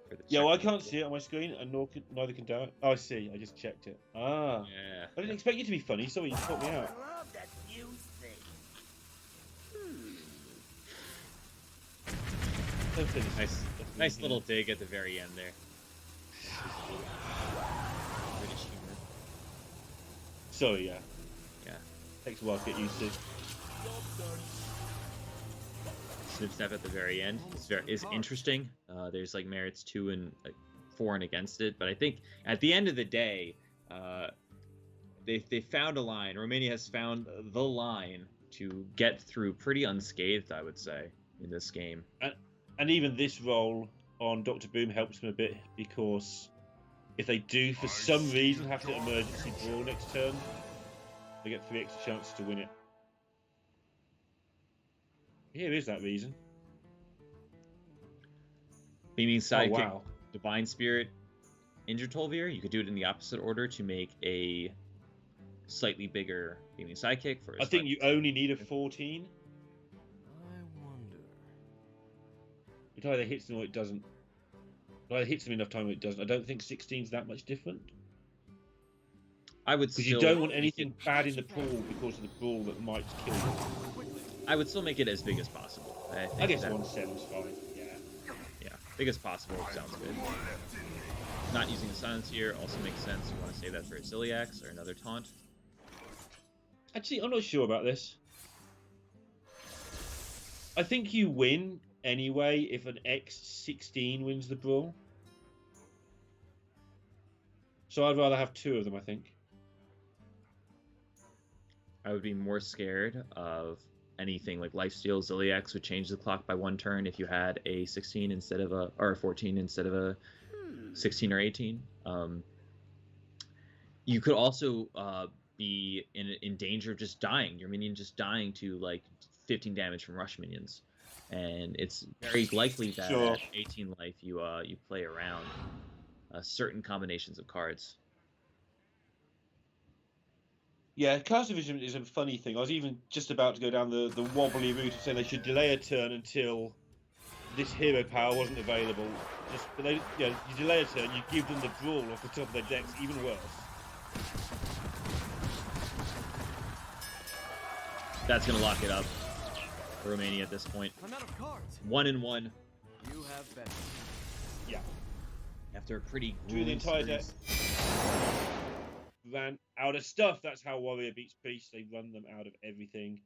for the Yeah, well, I Czech can't see it on my screen, and neither can Darren. Oh, I see. I just checked it. Ah. Yeah. I didn't expect you to be funny. Sorry, you caught me I out. love that fuse thing. Don't finish Nice, this. nice little dig at the very end there. British humor. Sorry, yeah. Yeah. Takes a while to get used to. Snip snap at the very end is interesting. There's like merits to and like for and against it, but I think at the end of the day, they found a line. Romania has found the line to get through pretty unscathed, I would say, in this game. And even this roll on Dr. Boom helps them a bit, because if they do, for some reason, have to emergency draw next turn, they get 3 extra chances to win it. Here is that reason. Beaming Oh, sidekick, wow. Divine Spirit, Injured Tolvir. You could do it in the opposite order to make a slightly bigger Beaming Sidekick. I think you only need a 14. I wonder. It either hits them or it doesn't. It either hits them enough time or it doesn't. I don't think 16's that much different. I would Because still you don't want make anything it- bad in the pool because of the brawl that might kill you. I would still make it as big as possible. I guess that- 1/7's fine. Yeah. Yeah, big as possible sounds good. Not using a silence here also makes sense. You want to save that for a Celiax or another taunt. Actually, I'm not sure about this. I think you win anyway if an X16 wins the brawl. So I'd rather have 2 of them, I think. I would be more scared of anything like Lifesteal. Ziliax would change the clock by 1 turn if you had a 16 instead of a 14 instead of a 16 or 18. You could also be in danger of just dying. Your minion just dying to like 15 damage from rush minions, and it's very likely that Sure. at 18 life you play around certain combinations of cards. Yeah, cast division is a funny thing. I was even just about to go down the wobbly route of saying they should delay a turn until this hero power wasn't available. But they, you delay a turn, you give them the brawl off the top of their decks, even worse. That's gonna lock it up for Romania at this point. I'm out of cards. 1-1 You have better. Yeah. after a pretty Drew the grueling entire deck. series. Ran out of stuff. That's how Warrior beats Priest. They run them out of everything.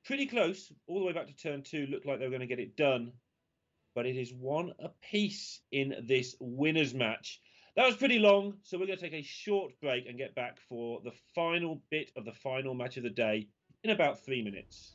Pretty close. All the way back to turn 2. Looked like they were going to get it done. But it is 1 apiece in this winners match. That was pretty long, so we're going to take a short break and get back for the final bit of the final match of the day in about 3 minutes.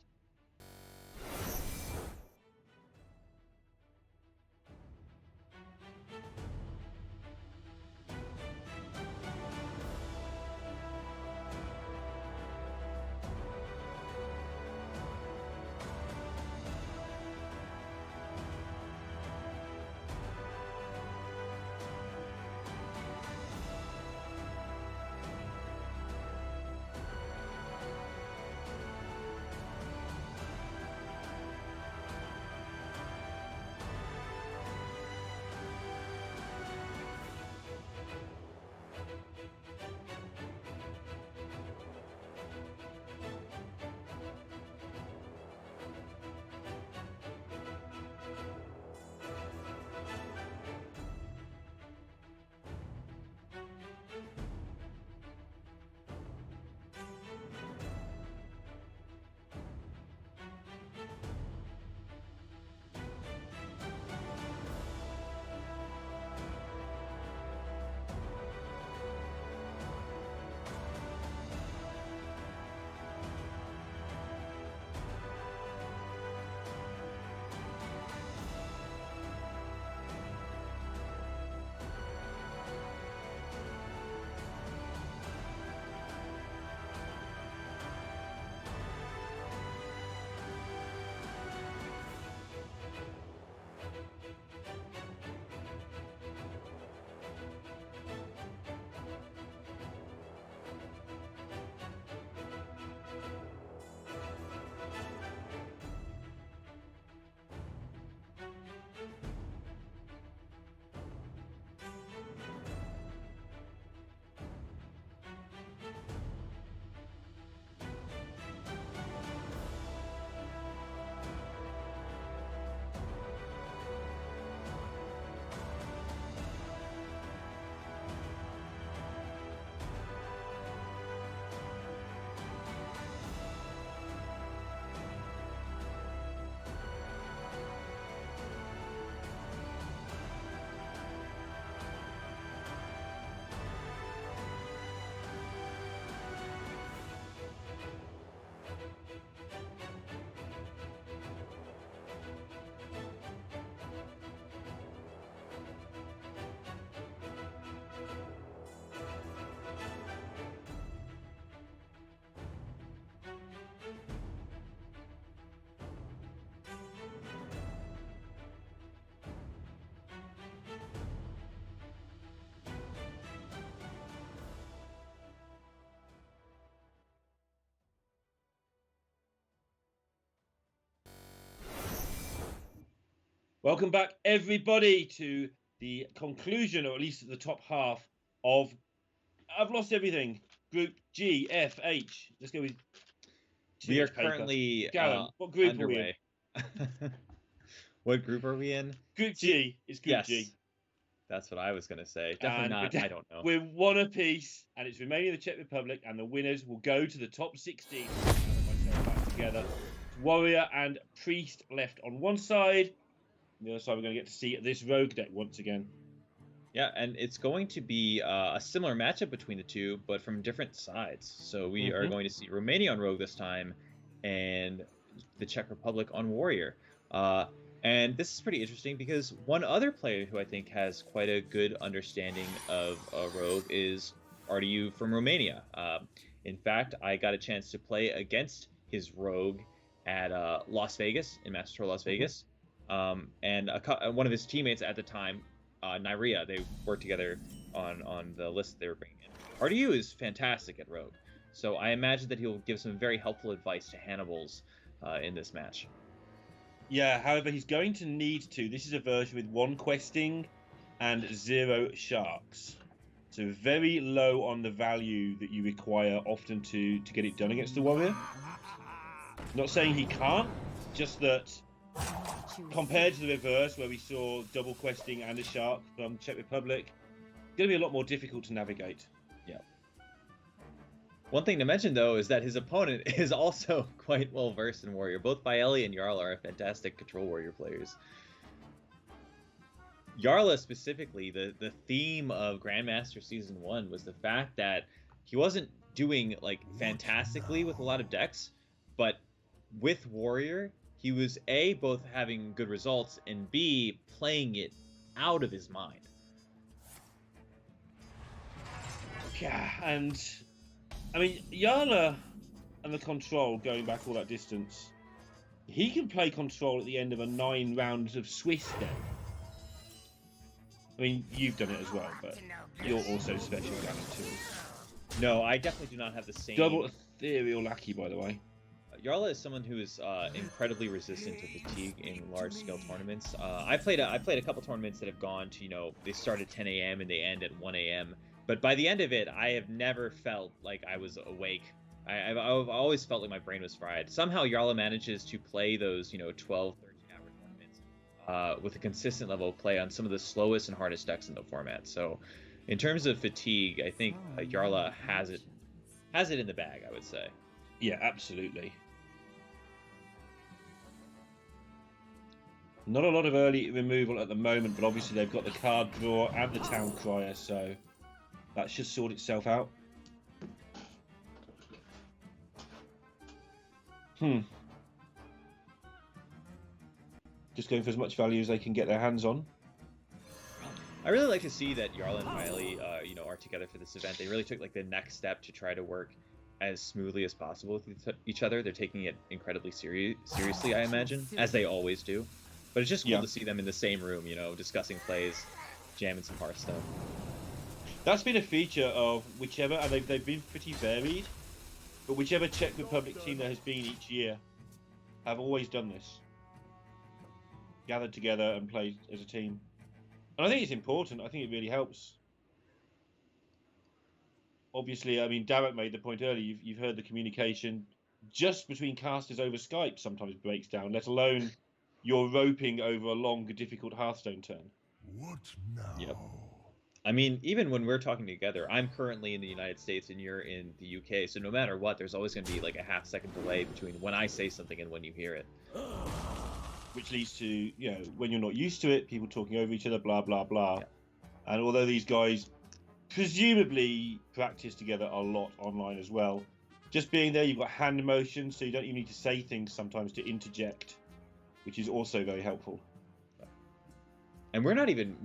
Welcome back, everybody, to the conclusion, or at least at the top half of I've Lost Everything. Group G, F, H. Let's go with. We are currently Garen, what group underway. are we in? What group are we in? Group G. It's Group G. That's what I was going to say. Definitely not. I don't know. We're one apiece, and it's Romania, the Czech Republic, and the winners will go to the top 16. Myself back together. Warrior and Priest left on one side. On the other side, we're going to get to see this rogue deck once again. Yeah, and it's going to be a similar matchup between the two, but from different sides. So we are going to see Romania on Rogue this time, and the Czech Republic on Warrior. And this is pretty interesting because one other player who I think has quite a good understanding of Rogue is RDU from Romania. In fact, I got a chance to play against his Rogue at Las Vegas, in Master Tour Las Vegas. And one of his teammates at the time, Nyria, they worked together on the list they were bringing in. RDU is fantastic at Rogue, so I imagine that he'll give some very helpful advice to Hannibals in this match. Yeah, however, he's going to need to. This is a version with 1 questing and 0 sharks. So very low on the value that you require often to get it done against the Warrior. Not saying he can't, just that compared to the reverse where we saw double questing and a shark from Czech Republic, it's going to be a lot more difficult to navigate. Yeah. One thing to mention, though, is that his opponent is also quite well versed in Warrior. Both Faeli and Jarla are fantastic Control Warrior players. Jarla specifically, the theme of Grandmaster Season 1 was the fact that he wasn't doing like fantastically with a lot of decks, but with Warrior, he was A, both having good results, and B, playing it out of his mind. Yeah, and I mean, Jarla and the Control, going back all that distance, he can play Control at the end of a 9 rounds of Swiss deck. I mean, you've done it as well, but you're also special Garen too. No, I definitely do not have the same... Double Ethereal Lackey, by the way. Jarla is someone who is incredibly resistant to fatigue in large-scale tournaments. I played a couple tournaments that have gone to, they start at 10 a.m. and they end at 1 a.m. But by the end of it, I have never felt like I was awake. I've always felt like my brain was fried. Somehow Jarla manages to play those, 12, 13-hour tournaments with a consistent level of play on some of the slowest and hardest decks in the format. So in terms of fatigue, I think Jarla has it in the bag, I would say. Yeah, absolutely. Not a lot of early removal at the moment, but obviously they've got the card draw and the town crier, so that should sort itself out. Just going for as much value as they can get their hands on. I really like to see that Jarla and Faeli, are together for this event. They really took like the next step to try to work as smoothly as possible with each other. They're taking it incredibly seriously, I imagine, as they always do. But it's just cool to see them in the same room, discussing plays, jamming some Hearthstone. That's been a feature of whichever, and they've been pretty varied, but whichever Czech Republic team there has been each year have always done this. Gathered together and played as a team. And I think it's important. I think it really helps. Obviously, I mean, Darek made the point earlier, you've heard the communication just between casters over Skype sometimes breaks down, let alone you're roping over a long, difficult Hearthstone turn. What now? Yep. I mean, even when we're talking together, I'm currently in the United States and you're in the UK, so no matter what, there's always going to be like a half-second delay between when I say something and when you hear it. Which leads to, when you're not used to it, people talking over each other, blah, blah, blah. Yeah. And although these guys presumably practice together a lot online as well, just being there, you've got hand motion, so you don't even need to say things sometimes to interject, which is also very helpful. And we're not even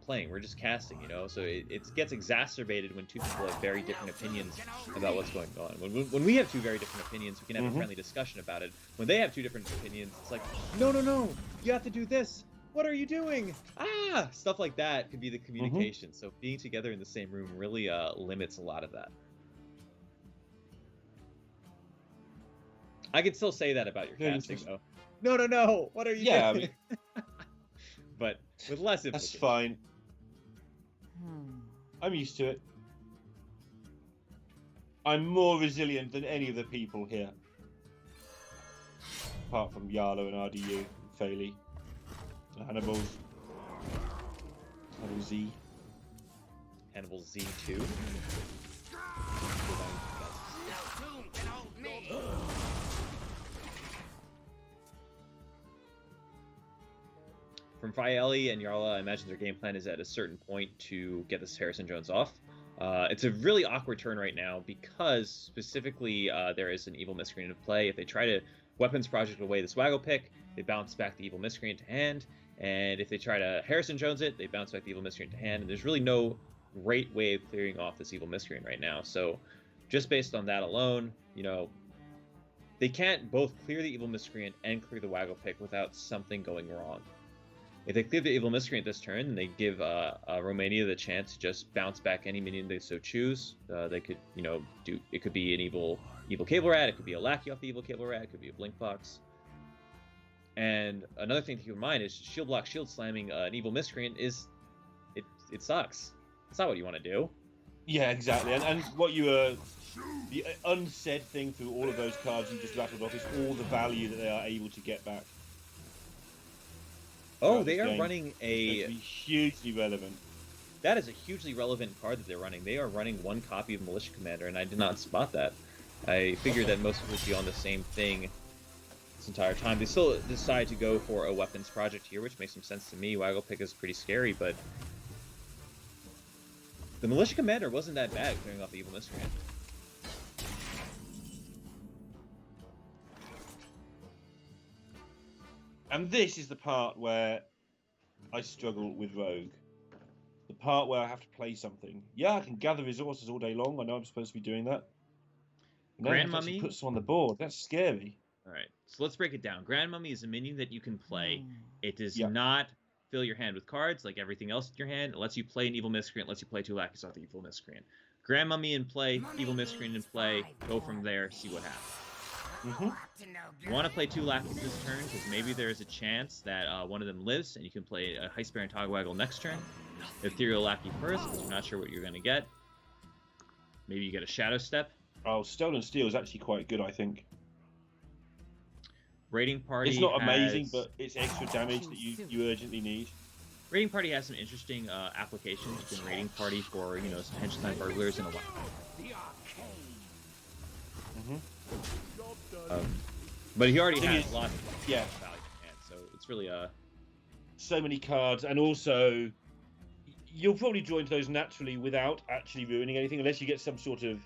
playing, we're just casting, so it gets exacerbated when two people have very different opinions about what's going on. When we have two very different opinions, we can have a friendly discussion about it. When they have two different opinions, it's like, no, you have to do this. What are you doing? Stuff like that could be the communication. So being together in the same room really limits a lot of that. I can still say that about your casting, though. No, what are you doing? I mean, but with less That's implication. fine. I'm used to it. I'm more resilient than any of the people here. Apart from Yarlo and RDU and Faley. And Hannibal Z. Hannibal Z2. No tomb can hold me. From Faeli and Yarla, I imagine their game plan is at a certain point to get this Harrison Jones off. It's a really awkward turn right now because specifically there is an Evil Miscreant in play. If they try to Weapons Project away this Waggle pick, they bounce back the Evil Miscreant to hand. And if they try to Harrison Jones it, they bounce back the Evil Miscreant to hand. And there's really no great way of clearing off this Evil Miscreant right now. So just based on that alone, you know, they can't both clear the Evil Miscreant and clear the Waggle pick without something going wrong. If they clear the Evil Miscreant this turn, then they give Romania the chance to just bounce back any minion they so choose. They could, you know, do it could be an evil Cable Rat, it could be a Lackey off the Evil Cable Rat, it could be a Blink Box. And another thing to keep in mind is shield block, shield slamming an Evil Miscreant is it sucks. It's not what you want to do. Yeah, exactly. And what you the unsaid thing through all of those cards you just rattled off is all the value that they are able to get back. Oh, they are running a... hugely relevant. That is a hugely relevant card that they're running. They are running one copy of Militia Commander, and I did not spot that. I figured that most people would be on the same thing this entire time. They still decide to go for a Weapons Project here, which makes some sense to me. Waggle Pick is pretty scary, but... the Militia Commander wasn't that bad clearing off the Evil Miscreant. And this is the part where I struggle with Rogue. The part where I have to play something. Yeah, I can gather resources all day long. I know I'm supposed to be doing that. But now I have to actually put some on the board. That's scary. All right, so let's break it down. Grand Mummy is a minion that you can play. It does not fill your hand with cards like everything else in your hand. It lets you play an Evil Miscreant, lets you play 2 Lackeys off the Evil Miscreant. Grand Mummy in play, Evil Miscreant in play, go from there, see what happens. You want to play 2 Lackeys this turn, because maybe there's a chance that one of them lives, and you can play a Heist Baron Togwaggle next turn. Ethereal Lackey first, because you're not sure what you're going to get. Maybe you get a Shadow Step. Oh, Stolen Steel is actually quite good, I think. Raiding Party It's not amazing, but it's extra damage that you urgently need. Raiding Party has some interesting applications. You can Raiding Party for, you know, some Henchman Burglars and a lot. But he already has lots of value in hand, so it's really so many cards, and also you'll probably draw into those naturally without actually ruining anything, unless you get some sort of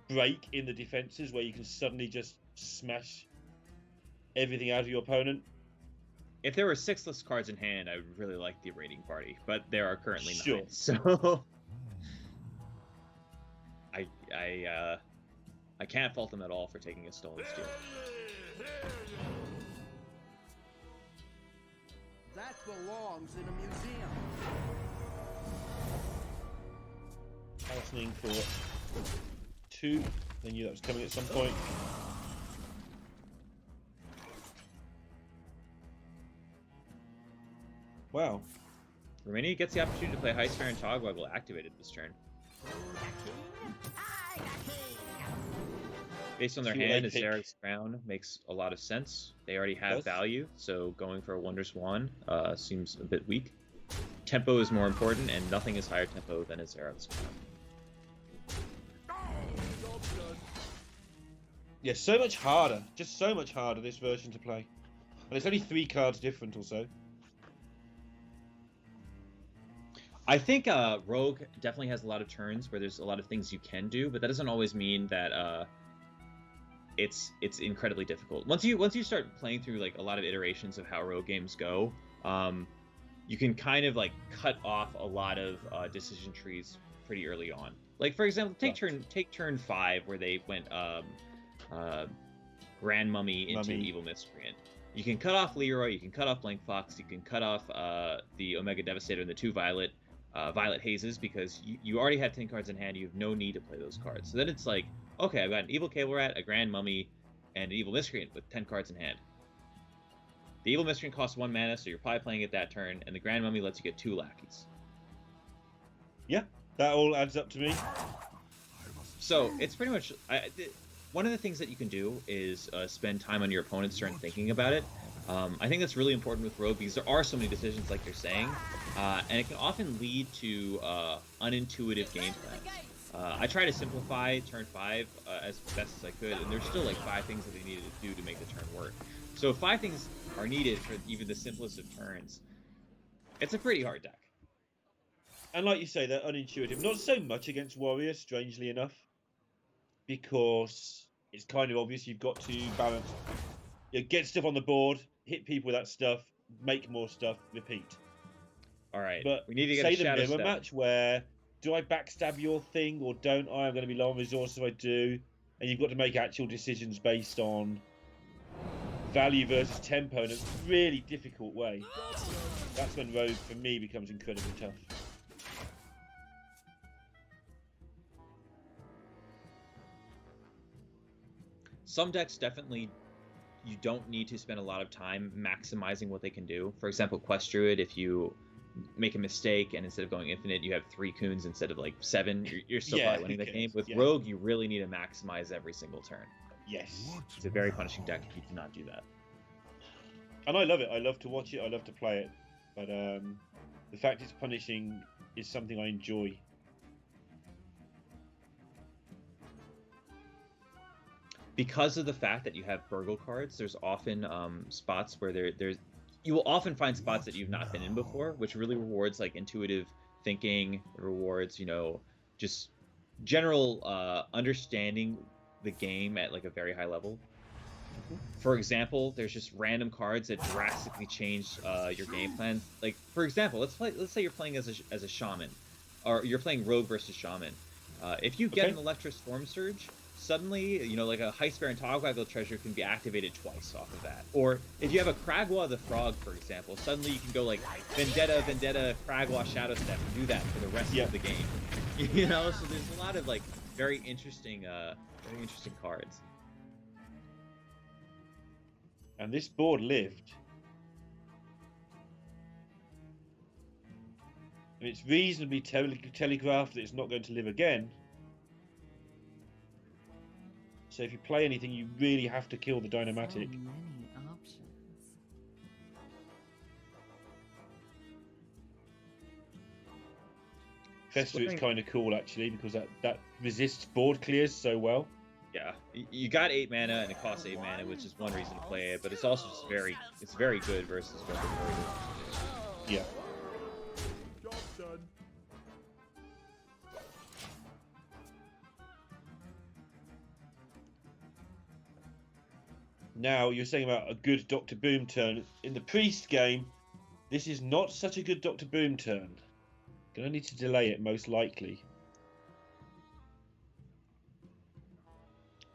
break in the defenses where you can suddenly just smash everything out of your opponent. If there were 6-less cards in hand, I would really like the Raiding Party, but there are currently 9, so I can't fault them at all for taking a Stolen Steel. That belongs in a museum. Listening for 2. I knew that was coming at some point. Wow. Romania gets the opportunity to play Heist Baron Togwaggle activated this turn. Based on their hand, Azera's Crown makes a lot of sense. They already have value, so going for a Wonder Swan seems a bit weak. Tempo is more important, and nothing is higher tempo than Azera's Crown. Yeah, so much harder. Just so much harder, this version to play. And it's only 3 cards different or so. I think Rogue definitely has a lot of turns where there's a lot of things you can do, but that doesn't always mean that it's incredibly difficult. Once you start playing through like a lot of iterations of how Rogue games go, you can kind of like cut off a lot of decision trees pretty early on. Like for example, take turn 5 where they went Grand Mummy into Evil Miscreant. You can cut off Leroy, you can cut off Blank Fox, you can cut off the Omega Devastator and the 2 Violet Hazes, because you already have 10 cards in hand. You have no need to play those cards. So then it's like, okay, I've got an Evil Cable Rat, a Grand Mummy, and an Evil Miscreant with 10 cards in hand. The Evil Miscreant costs 1 mana, so you're probably playing it that turn, and the Grand Mummy lets you get 2 lackeys. Yeah, that all adds up to me. So it's pretty much one of the things that you can do is spend time on your opponent's turn thinking about it. I think that's really important with Rogue because there are so many decisions, like you're saying, and it can often lead to unintuitive game plans. I try to simplify turn 5 as best as I could, and there's still like 5 things that they needed to do to make the turn work. So if 5 things are needed for even the simplest of turns, it's a pretty hard deck. And like you say, they're unintuitive. Not so much against Warriors, strangely enough, because it's kind of obvious you've got to balance. Get stuff on the board, hit people with that stuff, make more stuff, repeat. All right, But we need to get say a the shadow mirror step. match where do I backstab your thing or don't I? I'm going to be low on resources if I do, and you've got to make actual decisions based on value versus tempo in a really difficult way. That's when Rogue, for me, becomes incredibly tough. Some decks definitely you don't need to spend a lot of time maximizing what they can do. For example, Quest Druid, if you make a mistake and instead of going infinite, you have 3 Coons instead of like 7, you're still probably winning the game. With Rogue, you really need to maximize every single turn. Yes. It's a very punishing deck if you do not do that. And I love it. I love to watch it. I love to play it. But the fact it's punishing is something I enjoy. Because of the fact that you have burgle cards, there's often spots where there's you will often find spots that you've not been in before, which really rewards like intuitive thinking, rewards, you know, just general understanding the game at like a very high level. For example, there's just random cards that drastically change your game plan. Like, for example, let's say you're playing as a shaman, or you're playing rogue versus shaman. If you get an Electro Storm Surge, suddenly, you know, like a Heist Bear and Togwaggle treasure can be activated twice off of that. Or if you have a Kragwa the Frog, for example, suddenly you can go like Vendetta, Kragwa, Shadow Step, and do that for the rest of the game. You know, so there's a lot of like very interesting cards. And this board lived. And it's reasonably telegraphed that it's not going to live again. So if you play anything, you really have to kill the Dynamatic. So many options. Fester is kind of cool, actually, because that resists board clears so well. Yeah, you got 8 mana and it costs 8 mana, which is one reason to play it, but it's also just very good versus what the board is. Yeah. Job done. Now, you're saying about a good Dr. Boom turn. In the Priest game, this is not such a good Dr. Boom turn. Gonna need to delay it, most likely.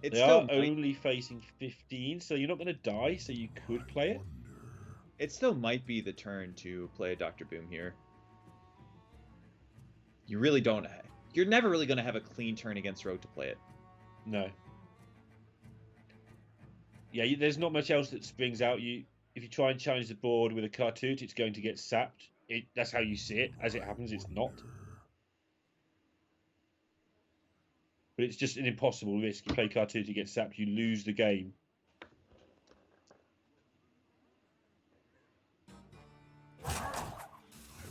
They are only facing 15, so you're not going to die, so you could play it. It still might be the turn to play a Dr. Boom here. You really don't. You're never really going to have a clean turn against Rogue to play it. No. Yeah, there's not much else that springs out. If you try and challenge the board with a Cartoot, it's going to get sapped. That's how you see it. As it happens, it's not. But it's just an impossible risk. You play Cartoot, you get sapped, you lose the game.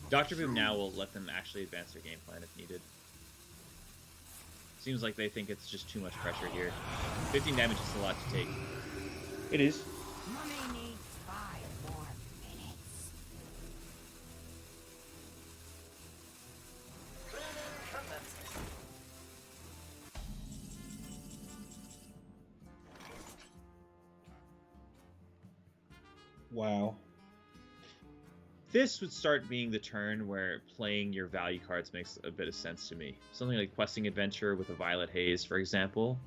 Dr. Boom now will let them actually advance their game plan if needed. Seems like they think it's just too much pressure here. 15 damage is a lot to take. It is. Mummy needs 5 more minutes. Wow. This would start being the turn where playing your value cards makes a bit of sense to me. Something like Questing Adventure with a Violet Haze, for example.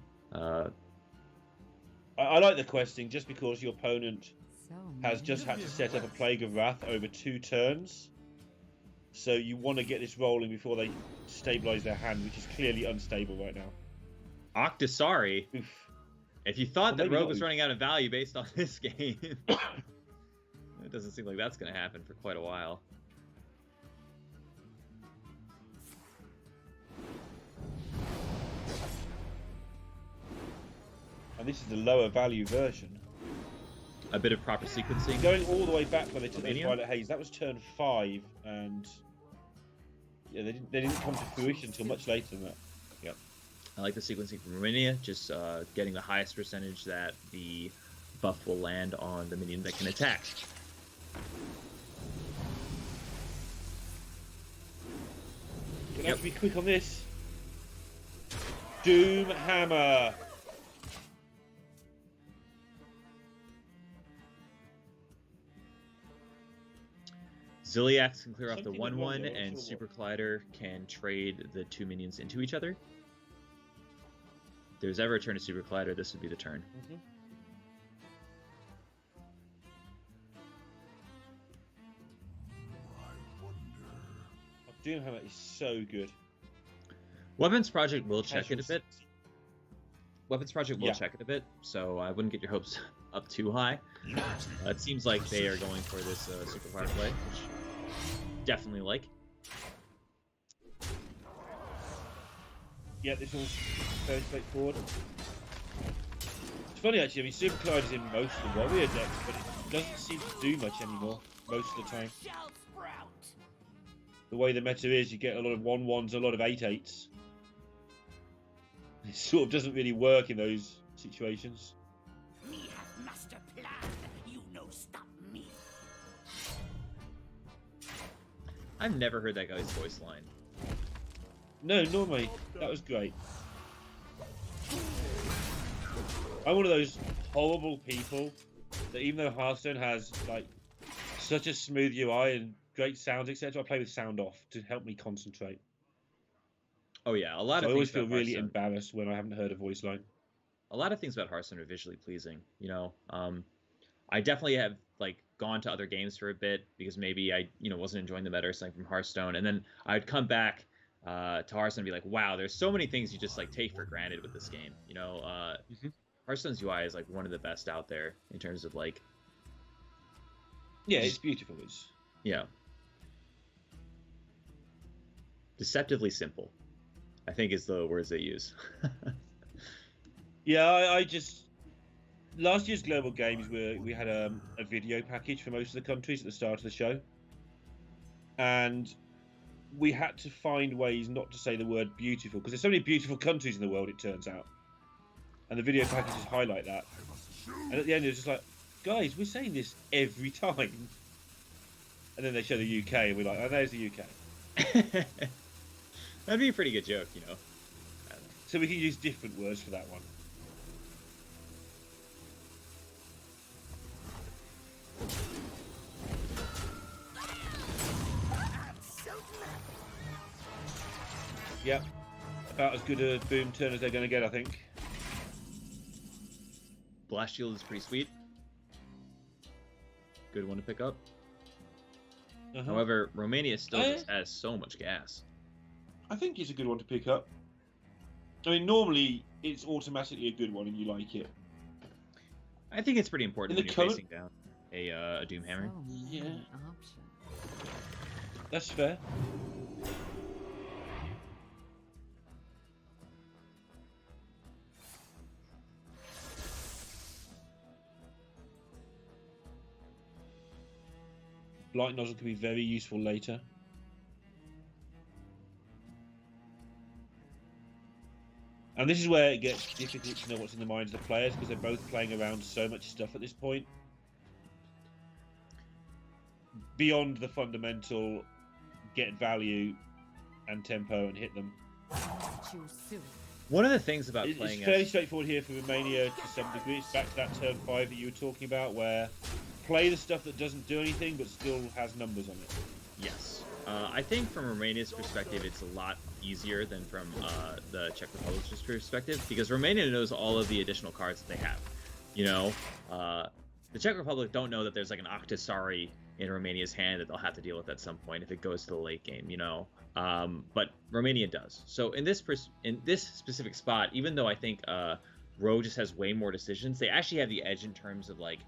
I like the questing just because your opponent has just had to set up a Plague of Wrath over 2 turns. So you want to get this rolling before they stabilize their hand, which is clearly unstable right now. Octosari. Oof. If you thought that maybe Rogue not was oof. running out of value based on this game. It doesn't seem like that's going to happen for quite a while. And this is the lower value version. A bit of proper sequencing. Going all the way back when they took those Romania? Violet Haze, that was turn 5, and yeah, they didn't come to fruition until much later than that. Yep. I like the sequencing from Romania, just getting the highest percentage that the buff will land on the minion that can attack. Gonna have to be quick on this. Doom Hammer. Ziliax can clear off the Something went wrong 1/1, there, I'm and not sure Super Collider can trade the 2 minions into each other. If there's ever a turn to Super Collider, this would be the turn. Doom Hammer is so good. Weapons Project will check it a Casual bit. Weapons Project will Yeah. check it a bit, so I wouldn't get your hopes up too high. It seems like they are going for this Super Collider play, which definitely like. Yeah, this one's very straightforward. It's funny actually, I mean, Super Collider's in most of the Warrior decks, but it doesn't seem to do much anymore, most of the time. Shall sprout. The way the meta is, you get a lot of 1/1s, a lot of 8/8s. It sort of doesn't really work in those situations. Me have master plan. You no stop me. I've never heard that guy's voice line. No, normally, that was great. I'm one of those horrible people that even though Hearthstone has like such a smooth UI and great sounds, etc., I play with sound off to help me concentrate. Oh yeah, a lot So of I always things feel about really Hearthstone. embarrassed when I haven't heard a voice line. A lot of things about Hearthstone are visually pleasing. You know, I definitely have like gone to other games for a bit because maybe I wasn't enjoying the meta or something from Hearthstone, and then I'd come back to Hearthstone and be like, wow, there's so many things you just like take for granted with this game. You know, Hearthstone's UI is like one of the best out there in terms of like, Yeah, it's beautiful. It's yeah, deceptively simple, I think is the words they use. yeah. I just last year's global games we had a video package for most of the countries at the start of the show, and we had to find ways not to say the word beautiful because there's so many beautiful countries in the world. It turns out, and the video packages highlight that. And at the end, it was just like, guys, we're saying this every time. And then they show the UK, and we're like, oh, there's the UK. That'd be a pretty good joke, you know. So we can use different words for that one. Yep. About as good a boom turn as they're going to get, I think. Blast Shield is pretty sweet. Good one to pick up. However, Romania still just has so much gas. I think it's a good one to pick up. I mean, normally it's automatically a good one and you like it. I think it's pretty important In when the you're current- facing down a Doom Hammer. So many Yeah. options. That's fair. Blight Nozzle can be very useful later. And this is where it gets difficult to know what's in the minds of the players because they're both playing around so much stuff at this point. Beyond the fundamental get value and tempo and hit them. Choose soon. One of the things about It's playing fairly as straightforward here for Romania to some degree. It's back to that turn 5 that you were talking about where play the stuff that doesn't do anything but still has numbers on it. yes, I think from Romania's perspective, it's a lot easier than from the Czech Republic's perspective because Romania knows all of the additional cards that they have. You know, the Czech Republic don't know that there's like an Octasari in Romania's hand that they'll have to deal with at some point if it goes to the late game. You know, but Romania does. So in this specific spot, even though I think Ro just has way more decisions, they actually have the edge in terms of like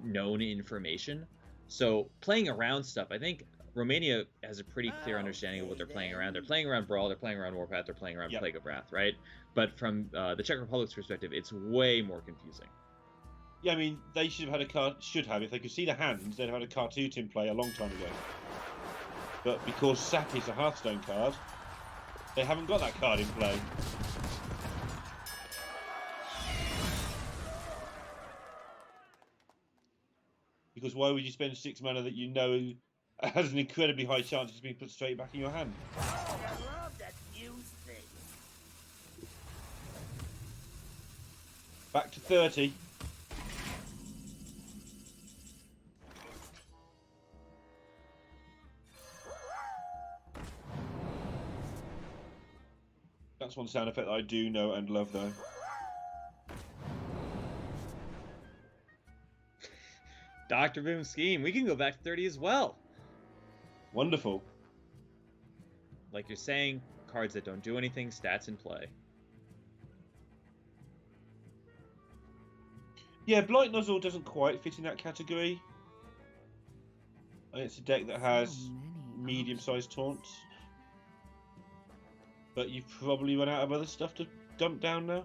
known information. So playing around stuff, I think Romania has a pretty clear understanding of what they're playing around. They're playing around Brawl, they're playing around Warpath, they're playing around Plague of Wrath, right? But from the Czech Republic's perspective, it's way more confusing. Yeah, I mean, they should have had a card. Should have, if they could see the hands, they'd have had a Cartoot in play a long time ago. But because Sap is a Hearthstone card, they haven't got that card in play. Because why would you spend 6 mana that you know has an incredibly high chance of just being put straight back in your hand? I love that new thing. Back to 30. That's one sound effect that I do know and love, though. Dr. Boom Scheme, we can go back to 30 as well. Wonderful. Like you're saying, cards that don't do anything, stats in play. Yeah, Blight Nozzle doesn't quite fit in that category. And it's a deck that has medium-sized taunts. But you've probably run out of other stuff to dump down now.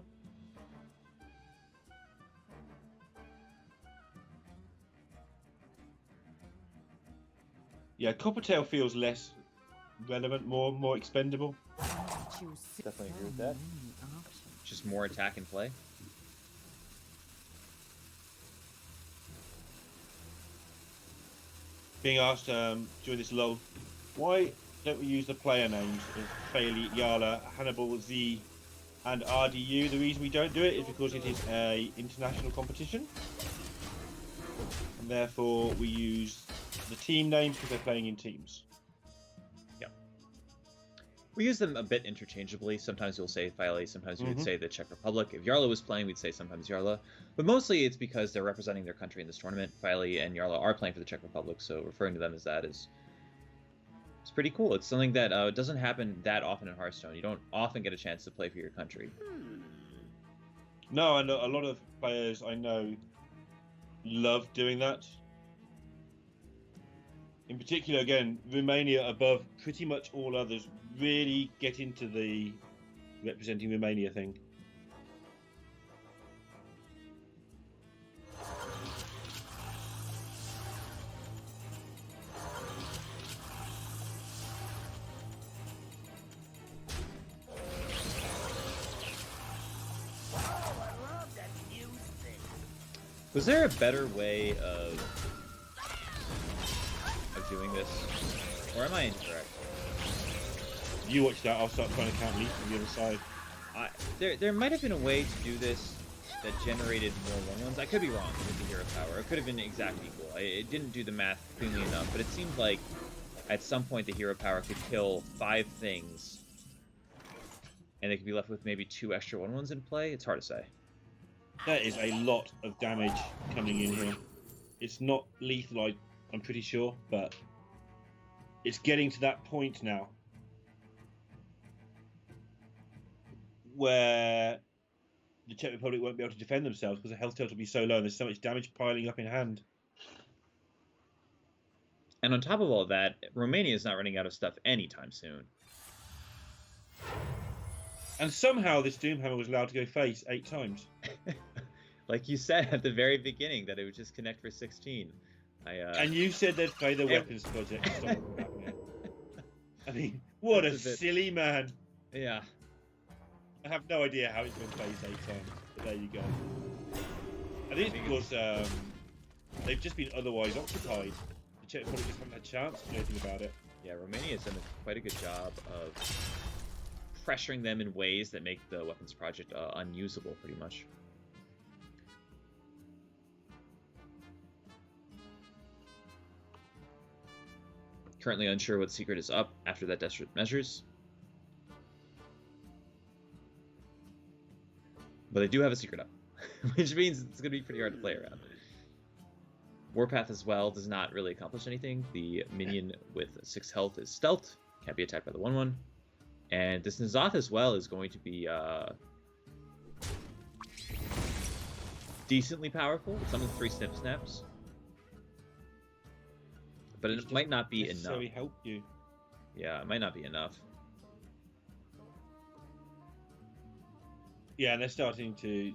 Yeah, Coppertail feels less relevant, more expendable. Definitely agree with that. Just more attack in play. Being asked during this lull, why don't we use the player names of Fairly, Yala, Hannibal, Z, and RDU? The reason we don't do it is because it is a international competition, and therefore we use the team names because they're playing in teams. Yeah. We use them a bit interchangeably. Sometimes we'll say File, sometimes we would say the Czech Republic. If Yarla was playing, we'd say sometimes Yarla. But mostly it's because they're representing their country in this tournament. File and Yarla are playing for the Czech Republic, so referring to them as that is it's pretty cool. It's something that doesn't happen that often in Hearthstone. You don't often get a chance to play for your country. No, I know a lot of players I know love doing that. In particular, again, Romania above pretty much all others really get into the representing Romania thing. Was there a better way of doing this? Or am I incorrect? You watch that, I'll start trying to count leaf from the other side. There might have been a way to do this that generated more 1/1s. I could be wrong with the hero power. It could have been exactly equal. It didn't do the math cleanly enough, but it seemed like at some point the hero power could kill 5 things, and they could be left with maybe 2 extra 1/1s in play. It's hard to say. There is a lot of damage coming in here. It's not lethal, I'm pretty sure, but it's getting to that point now where the Czech Republic won't be able to defend themselves because the health total will be so low and there's so much damage piling up in hand. And on top of all that, Romania is not running out of stuff anytime soon. And somehow this Doomhammer was allowed to go face 8 times. Like you said at the very beginning, that it would just connect for 16. And you said they'd play the weapons project to stop it from happening. I mean, what a silly man. Yeah. I have no idea how it's been played 8 times, but there you go. I think it's because they've just been otherwise occupied. The Czech Republic just haven't had a chance to do anything about it. Yeah, Romania has done quite a good job of pressuring them in ways that make the weapons project unusable, pretty much. Currently unsure what secret is up after that desperate measures. But they do have a secret up, which means it's going to be pretty hard to play around. Warpath as well does not really accomplish anything. The minion with 6 health is stealth, can't be attacked by the 1/1. And this N'Zoth as well is going to be decently powerful. Some of the 3 snip snaps. but it might not be enough. Necessarily help you. Yeah, it might not be enough. Yeah, and they're starting to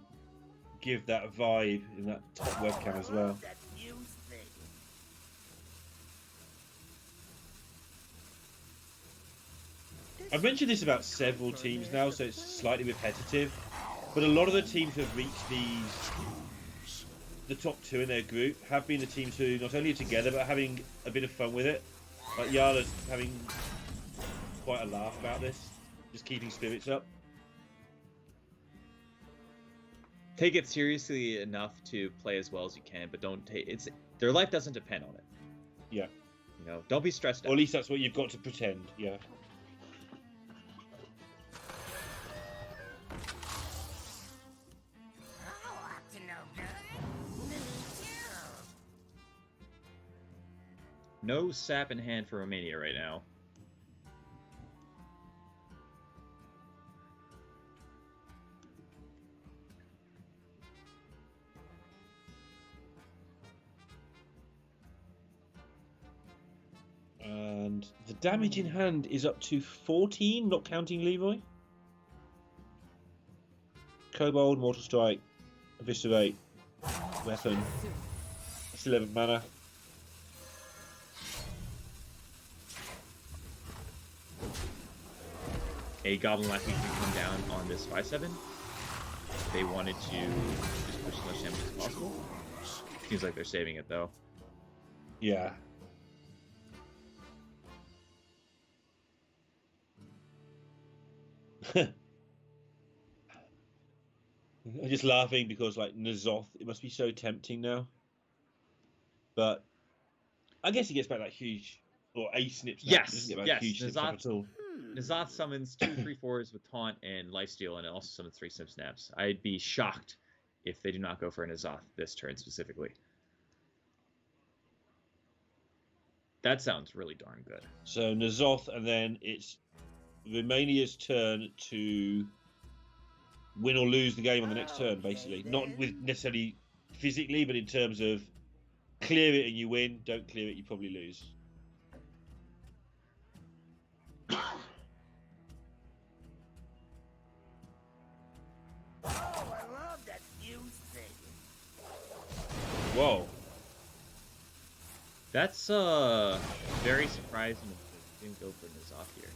give that vibe in that top webcam as well. That new thing. I've mentioned this about several teams now, so it's slightly repetitive. But a lot of the teams who have reached the top 2 in their group have been the teams who not only are together but having a bit of fun with it. Like Yala's having quite a laugh about this, just keeping spirits up. Take it seriously enough to play as well as you can, but don't take their life doesn't depend on it. Yeah. You know, don't be stressed out. Or at least that's what you've got to pretend. Yeah. Oh, up to no good. Me too. No sap in hand for Romania right now. And the damage in hand is up to 14, not counting Leroy. Kobold, Mortal Strike, Eviscerate, Weapon. That's 11 mana. A Goblin Lackey can come down on this 5/7. They wanted to just push as much damage as possible. Seems like they're saving it though. Yeah. I'm just laughing because, like, N'Zoth, it must be so tempting now. But I guess he gets back that huge, or a snip snap. Yes, He doesn't get back yes, huge snip snap at all. N'Zoth summons 2 3/4s with taunt and lifesteal, and it also summons 3 snip snaps. I'd be shocked if they do not go for a N'Zoth this turn specifically. That sounds really darn good. So N'Zoth, and then it's Romania's turn to win or lose the game on the next turn, basically. Not with necessarily physically, but in terms of clear it and you win, don't clear it, you probably lose. Oh, I love that new thing. Whoa. That's very surprising that they didn't go for N'Zoth here.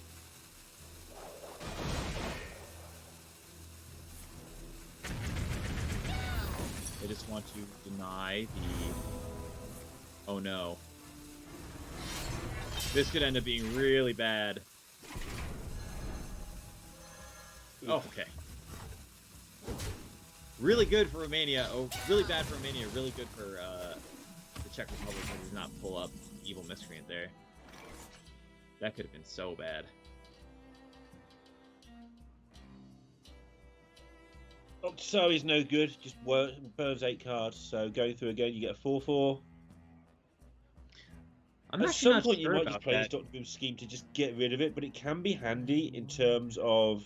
They just want to deny the... Oh no. This could end up being really bad. Oh, okay. Really good for Romania. Oh, really bad for Romania. Really good for the Czech Republic who does not pull up Evil Miscreant there. That could have been so bad. So is no good, just burns 8 cards, so going through again you get a 4/4. I'm At actually some not point sure you might just about play this that. Doctor Boom scheme to just get rid of it, but it can be handy in terms of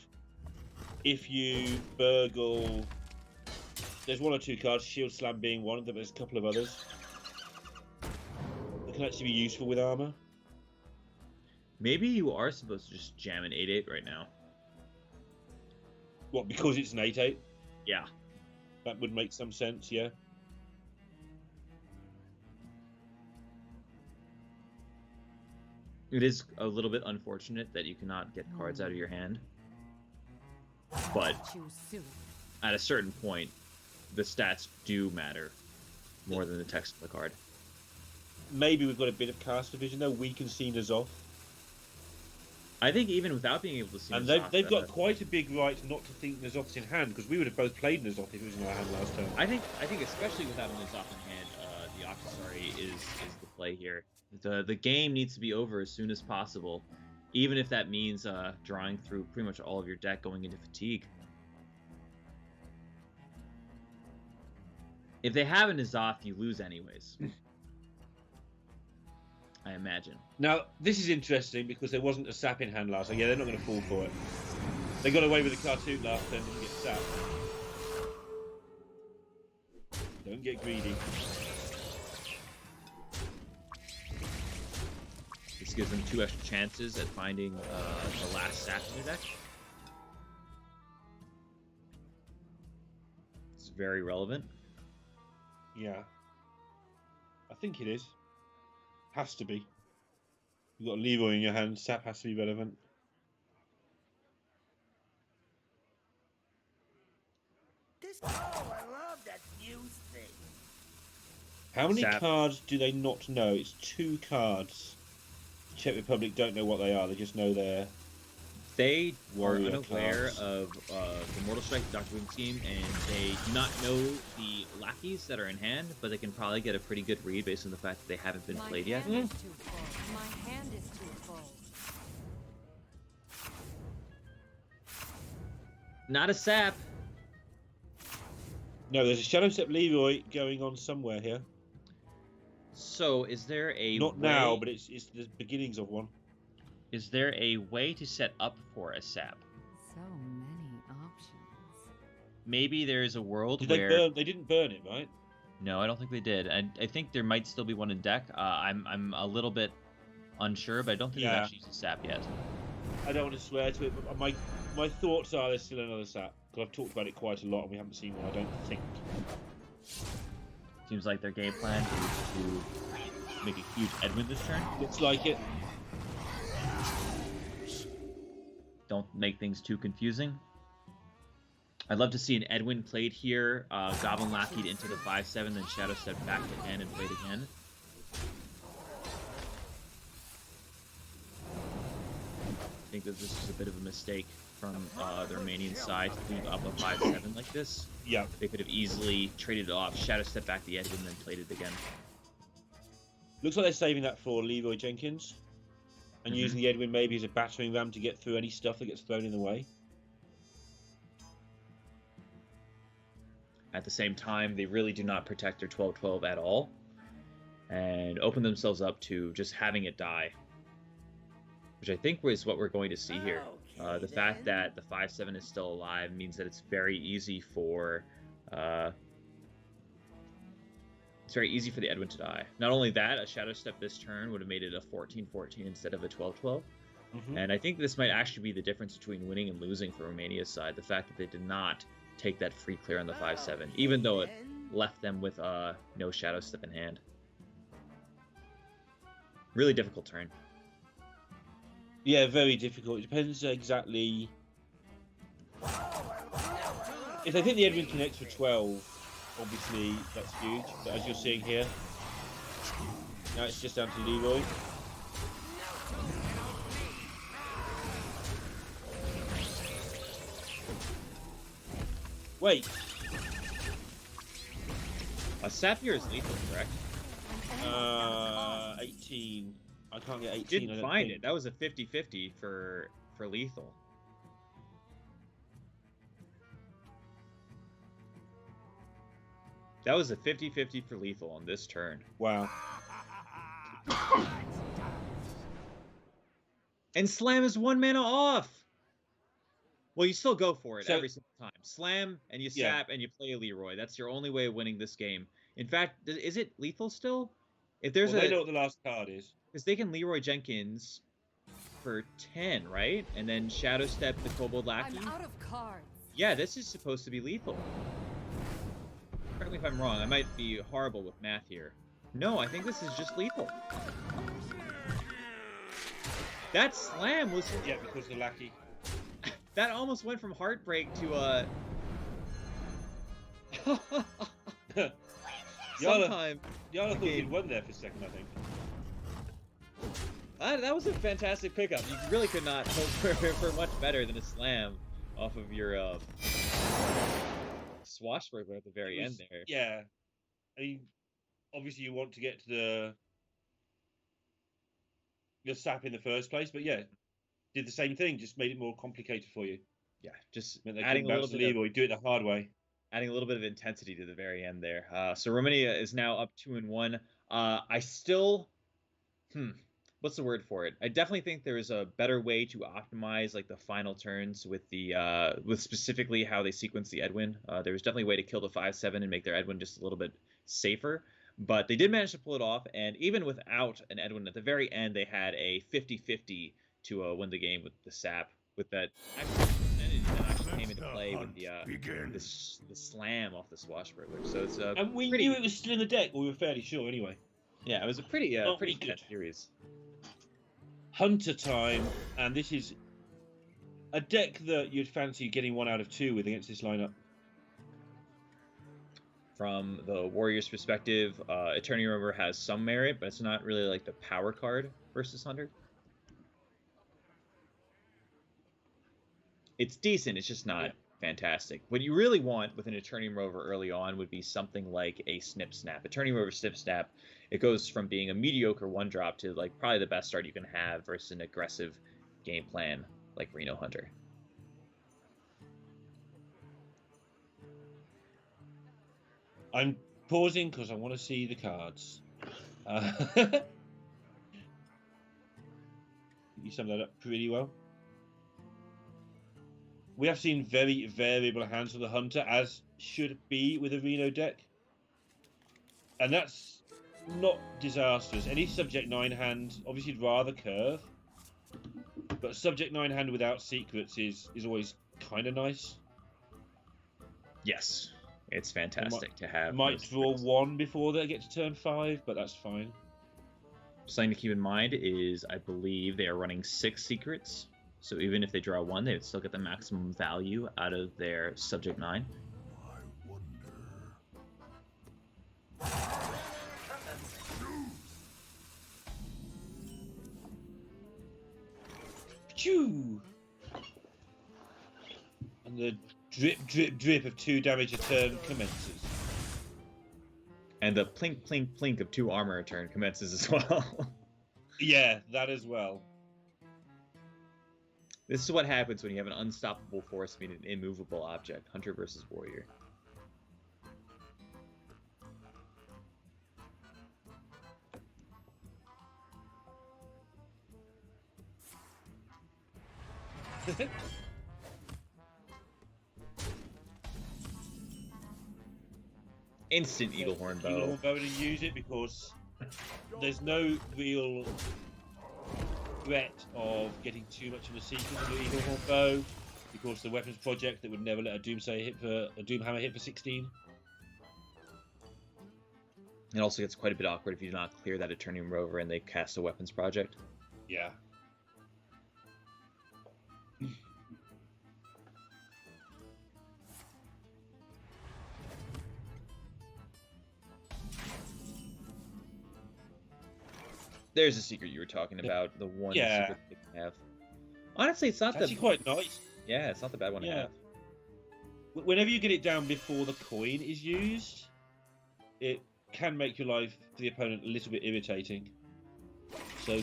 if you burgle. There's 1 or 2 cards, Shield Slam being one of them, there's a couple of others that can actually be useful with armor. Maybe you are supposed to just jam an 8/8 right now. What, because it's an 8/8? Yeah. That would make some sense, yeah. It is a little bit unfortunate that you cannot get cards out of your hand. But Choose soon. at a certain point, the stats do matter more than the text of the card. Maybe we've got a bit of cast division though. We can see N'Zoth. I think even without being able to see And N'Zoth, they've got quite a big right not to think N'Zoth's in hand, because we would have both played N'Zoth if it was in our hand last turn. I think especially without an N'Zoth in hand, the Oxusari is the play here. The game needs to be over as soon as possible, even if that means drawing through pretty much all of your deck going into fatigue. If they have a N'Zoth, you lose anyways. I imagine. Now, this is interesting because there wasn't a sap in hand last time. Yeah, they're not going to fall for it. They got away with the cartoon last turn, didn't get sap. Don't get greedy. This gives them 2 extra chances at finding the last sap in their deck. It's very relevant. Yeah. I think it is. Has to be. You've got Leroy in your hand. Sap has to be relevant. Oh, I love that fuse thing. How many Sap. cards do they not know? It's 2 cards. Czech Republic don't know what they are. They just know they're... They were Warrior unaware cards. of the Mortal Strike Dr. Boom team, and they do not know the lackeys that are in hand, but they can probably get a pretty good read based on the fact that they haven't been played yet. My hand is too full. My hand is too full. Not a sap. No, there's a Shadow Step Leroy going on somewhere here. So, is there a Not way, now, but it's the beginnings of one. is there a way to set up for a sap? So many options. Maybe there's a world Did where they burn? They didn't burn it, right? no, I don't think they did. I think there might still be one in deck. I'm a little bit unsure, but I don't think they've Yeah. actually used a sap yet. I don't want to swear to it, but my thoughts are there's still another sap. Because I've talked about it quite a lot and we haven't seen one, I don't think. Seems like their game plan is to make a huge Edwin this turn. Looks like it. Don't make things too confusing. I'd love to see an Edwin played here, Goblin Lackeyed into the 5/7, then Shadow Step back to hand and played again. I think that this is a bit of a mistake from the Romanian side to leave up a 5/7 like this. Yeah. They could have easily traded it off, Shadow Step back the Edwin, then played it again. Looks like they're saving that for Leroy Jenkins. And using the Edwin maybe as a battering ram to get through any stuff that gets thrown in the way. At the same time, they really do not protect their 12/12 at all, and open themselves up to just having it die, which I think is what we're going to see here. The fact that the 5/7 is still alive means that it's very easy for the Edwin to die. Not only that, a Shadow Step this turn would have made it a 14/14 instead of a 12/12. And I think this might actually be the difference between winning and losing for Romania's side. The fact that they did not take that free clear on the 5/7, even though it left them with no Shadow Step in hand. Really difficult turn. Yeah, very difficult. It depends exactly. If they think the Edwin connects for 12, obviously that's huge. But as you're seeing here, now it's just down to Leroy. Wait, A Sapphire is lethal, correct? 18. I can't get 18. I Didn't don't find think. it. That was a 50-50 for lethal. That was a 50-50 for lethal on this turn. Wow. And Slam is 1 mana off! Well, you still go for it So- every single time. Slam, and you Yeah. sap, and you play a Leroy. That's your only way of winning this game. In fact, is it lethal still? If there's Well, they know what the last card is. because they can Leroy Jenkins for 10, right? And then Shadow Step the Kobold Lackey. I'm out of cards. Yeah, this is supposed to be lethal. Correct me if I'm wrong. I might be horrible with math here. No, I think this is just lethal. That slam was... Yeah, because the lackey. That almost went from heartbreak to sometime. Yara thought Okay. you'd won there for a second, I think. That was a fantastic pickup. You really could not hope for much better than a slam off of your swashbuckler at the very It was- end there. Yeah. I mean, obviously you want to get to your sap in the first place, but yeah, did the same thing, just made it more complicated for you. Yeah, just Meant they adding a couldn't little bounce bit of Leroy, do it the hard way. adding a little bit of intensity to the very end there. So Romania is now up 2-1. I still, what's the word for it? I definitely think there is a better way to optimize like the final turns with the with specifically how they sequence the Edwin. There's definitely a way to kill the 5/7 and make their Edwin just a little bit safer. But they did manage to pull it off, and even without an Edwin at the very end, they had a 50-50 to win the game with the sap, with that extra percentage that actually came into play with the slam off the Swashbuckler. So it's and we pretty, knew it was still in the deck, or we were fairly sure anyway. yeah, it was a pretty Oh, pretty good. intense series. Hunter time, and this is a deck that you'd fancy getting 1 out of 2 with against this lineup. From the Warriors' perspective, Eternity Rover has some merit, but it's not really like the power card versus Hunter. It's decent, it's just not fantastic. What you really want with an Eternity Rover early on would be something like a Snip Snap. Eternity Rover Snip Snap, it goes from being a mediocre 1-drop to like probably the best start you can have versus an aggressive game plan like Reno Hunter. I'm pausing because I want to see the cards. You summed that up pretty well. We have seen very variable hands from the Hunter, as should be with a Reno deck. And that's not disastrous. Any Subject 9 hand, obviously you'd rather curve. But Subject 9 hand without secrets is always kind of nice. Yes, it's fantastic to have. Might draw 1 before they get to turn 5, but that's fine. Something to keep in mind is I believe they are running 6 secrets. So even if they draw 1, they would still get the maximum value out of their Subject 9. Phew! And the drip, drip, drip of 2 damage a turn commences. And the plink, plink, plink of 2 armor a turn commences as well. Yeah, that as well. This is what happens when you have an unstoppable force meet an immovable object. Hunter versus Warrior. Instant Eagle Horn Bow. Eagle Horn Bow to use it because there's no real threat of getting too much of a secret of the Eagle Horn Bow, because the weapons project that would never let a Doomhammer hit for 16. It also gets quite a bit awkward if you do not clear that Eternium Rover and they cast a weapons project. Yeah. There's a secret you were talking about, the one Yeah. secret they can have. Honestly, it's not Actually quite nice. Yeah, it's not the bad one to have. Whenever you get it down before the coin is used, it can make your life for the opponent a little bit irritating. So,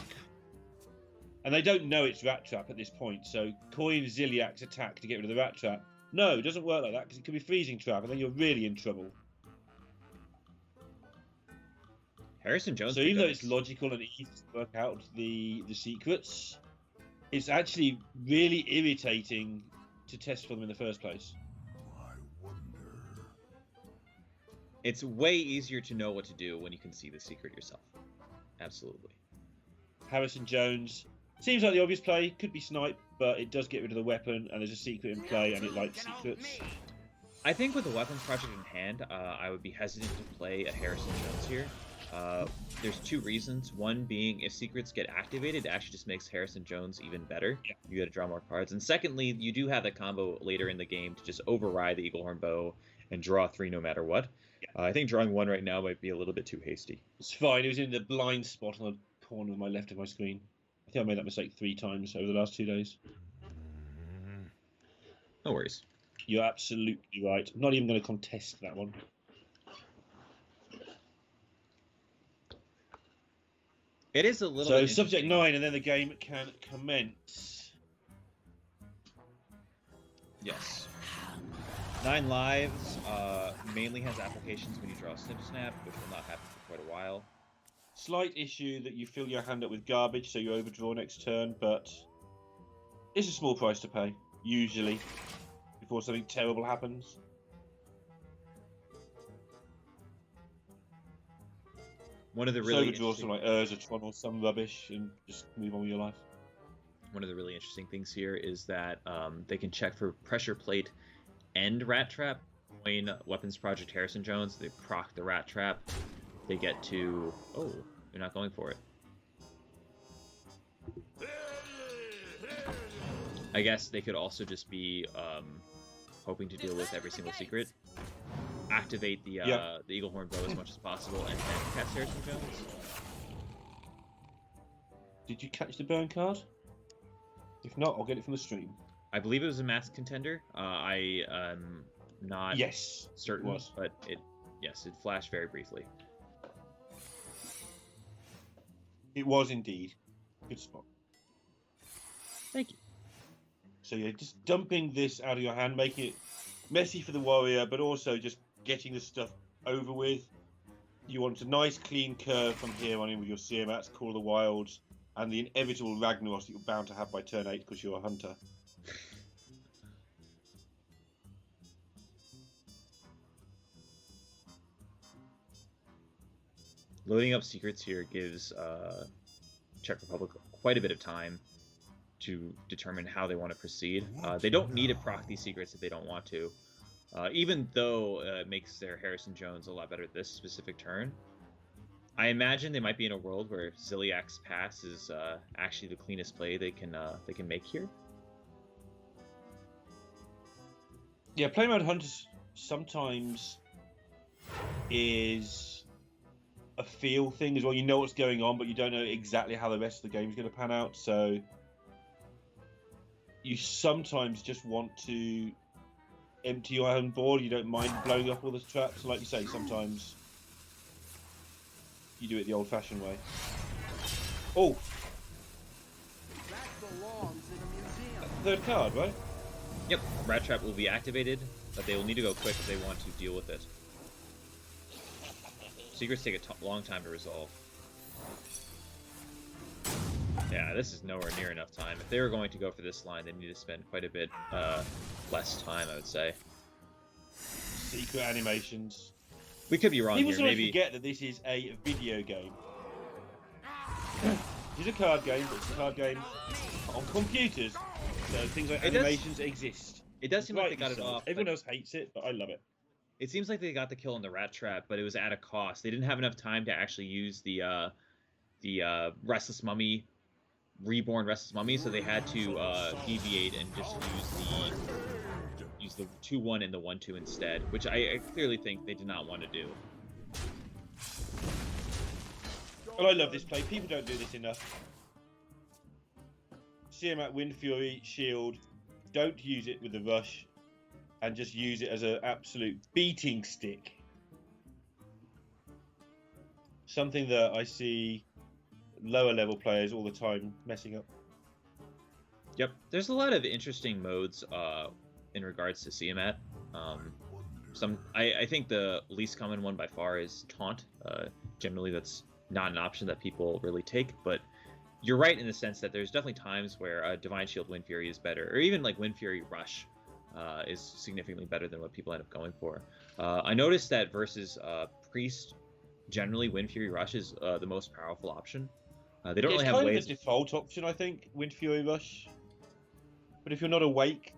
and they don't know it's Rat Trap at this point, so coin Ziliak's attack to get rid of the Rat Trap. No, it doesn't work like that, because it could be Freezing Trap, and then you're really in trouble. Harrison Jones. So even though it's logical and easy to work out the secrets, it's actually really irritating to test for them in the first place. It's way easier to know what to do when you can see the secret yourself. Absolutely. Harrison Jones seems like the obvious play. Could be snipe, but it does get rid of the weapon, and there's a secret in play, and it likes secrets. I think with the weapons project in hand, I would be hesitant to play a Harrison Jones here. There's 2 reasons. One being, if secrets get activated, it actually just makes Harrison Jones even better. Yeah. You gotta draw more cards. And secondly, you do have that combo later in the game to just override the Eagle Horn Bow and draw 3 no matter what. Yeah. I think drawing 1 right now might be a little bit too hasty. It's fine. It was in the blind spot on the corner of my left of my screen. I think I made that mistake 3 times over the last 2 days. No worries. You're absolutely right. I'm not even going to contest that one. It is a little So bit subject interesting. 9, and then the game can commence. Yes. 9 lives mainly has applications when you draw a Snip Snap, which will not happen for quite a while. Slight issue that you fill your hand up with garbage, so you overdraw next turn, but it's a small price to pay, usually, before something terrible happens. One of the Just really overdraw some like Urzatron or some rubbish and just move on with your life. one of the really interesting things here is that they can check for Pressure Plate and Rat Trap. Coin Weapons Project Harrison Jones. They proc the Rat Trap. They get to... Oh, you're not going for it. I guess they could also just be hoping to deal with every single secret. Activate the Eagle Horn Bow as much as possible, and then cast Harrison Jones. Did you catch the burn card? If not, I'll get it from the stream. I believe it was a Masked Contender. I am not certain, but it flashed very briefly. It was indeed. Good spot. Thank you. So yeah, just dumping this out of your hand, making it messy for the warrior, but also just getting the stuff over with. You want a nice clean curve from here on in with your Seamats, Call of the Wilds, and the inevitable Ragnaros that you're bound to have by turn 8 because you're a hunter. Loading up secrets here gives Czech Republic quite a bit of time to determine how they want to proceed. They don't need to proc these secrets if they don't want to, even though it makes their Harrison Jones a lot better this specific turn. I imagine they might be in a world where Ziliak's Pass is actually the cleanest play they can make here. Yeah, play mode hunters sometimes is a feel thing as well. You know what's going on, but you don't know exactly how the rest of the game is going to pan out. So you sometimes just want to empty your own board. You don't mind blowing up all the traps. Like you say, sometimes you do it the old-fashioned way. Oh! That belongs in a museum. Third card, right? Yep, Rat Trap will be activated, but they will need to go quick if they want to deal with it. Secrets take a long time to resolve. Yeah, this is nowhere near enough time. If they were going to go for this line, they need to spend quite a bit less time, I would say. Secret animations. We could be wrong People here, sort of maybe. forget that this is a video game. It's a card game, but it's a card game on computers. So things like animations exist. It does seem like they Rightly got it so. off. Everyone else hates it, but I love it. It seems like they got the kill on the Rat Trap, but it was at a cost. They didn't have enough time to actually use the Restless Mummy, Reborn Restless Mummy, so they had to deviate and just use the 2-1 and the 1-2 instead, which I clearly think they did not want to do. Well, I love this play. People don't do this enough. See him at Wind Fury, Shield. Don't use it with the rush, and just use it as an absolute beating stick. Something that I see lower level players all the time messing up. Yep, there's a lot of interesting modes in regards to Siamat. I think the least common one by far is Taunt. Generally, that's not an option that people really take, but you're right in the sense that there's definitely times where Divine Shield Wind Fury is better, or even like Wind Fury Rush is significantly better than what people end up going for. I noticed that versus Priest, generally Wind Fury Rush is the most powerful option. They don't really have ways. It's kind of the default option, I think, Wind Fury Rush. But if you're not awake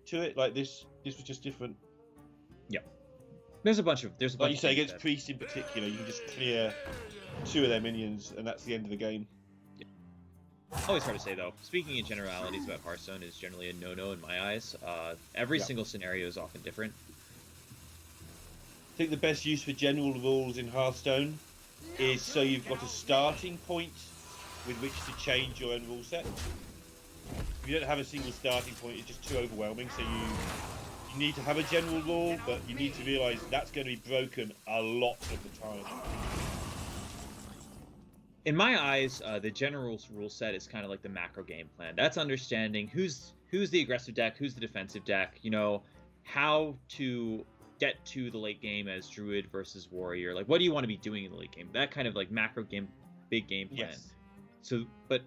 to it, like this was just different. Yep. There's a bunch Like you say, against Priest in particular, you can just clear 2 of their minions, and that's the end of the game. Always hard to say, though. Speaking in generalities about Hearthstone is generally a no-no in my eyes. Every single scenario is often different. I think the best use for general rules in Hearthstone is so you've got a starting point with which to change your own rule set. If you don't have a single starting point, it's just too overwhelming, so you need to have a general rule, but you need to realise that's going to be broken a lot of the time. In my eyes, the general rule set is kind of like the macro game plan. That's understanding who's the aggressive deck, who's the defensive deck, you know, how to get to the late game as Druid versus Warrior. Like, what do you want to be doing in the late game? That kind of like macro game, big game plan. Yes. So, but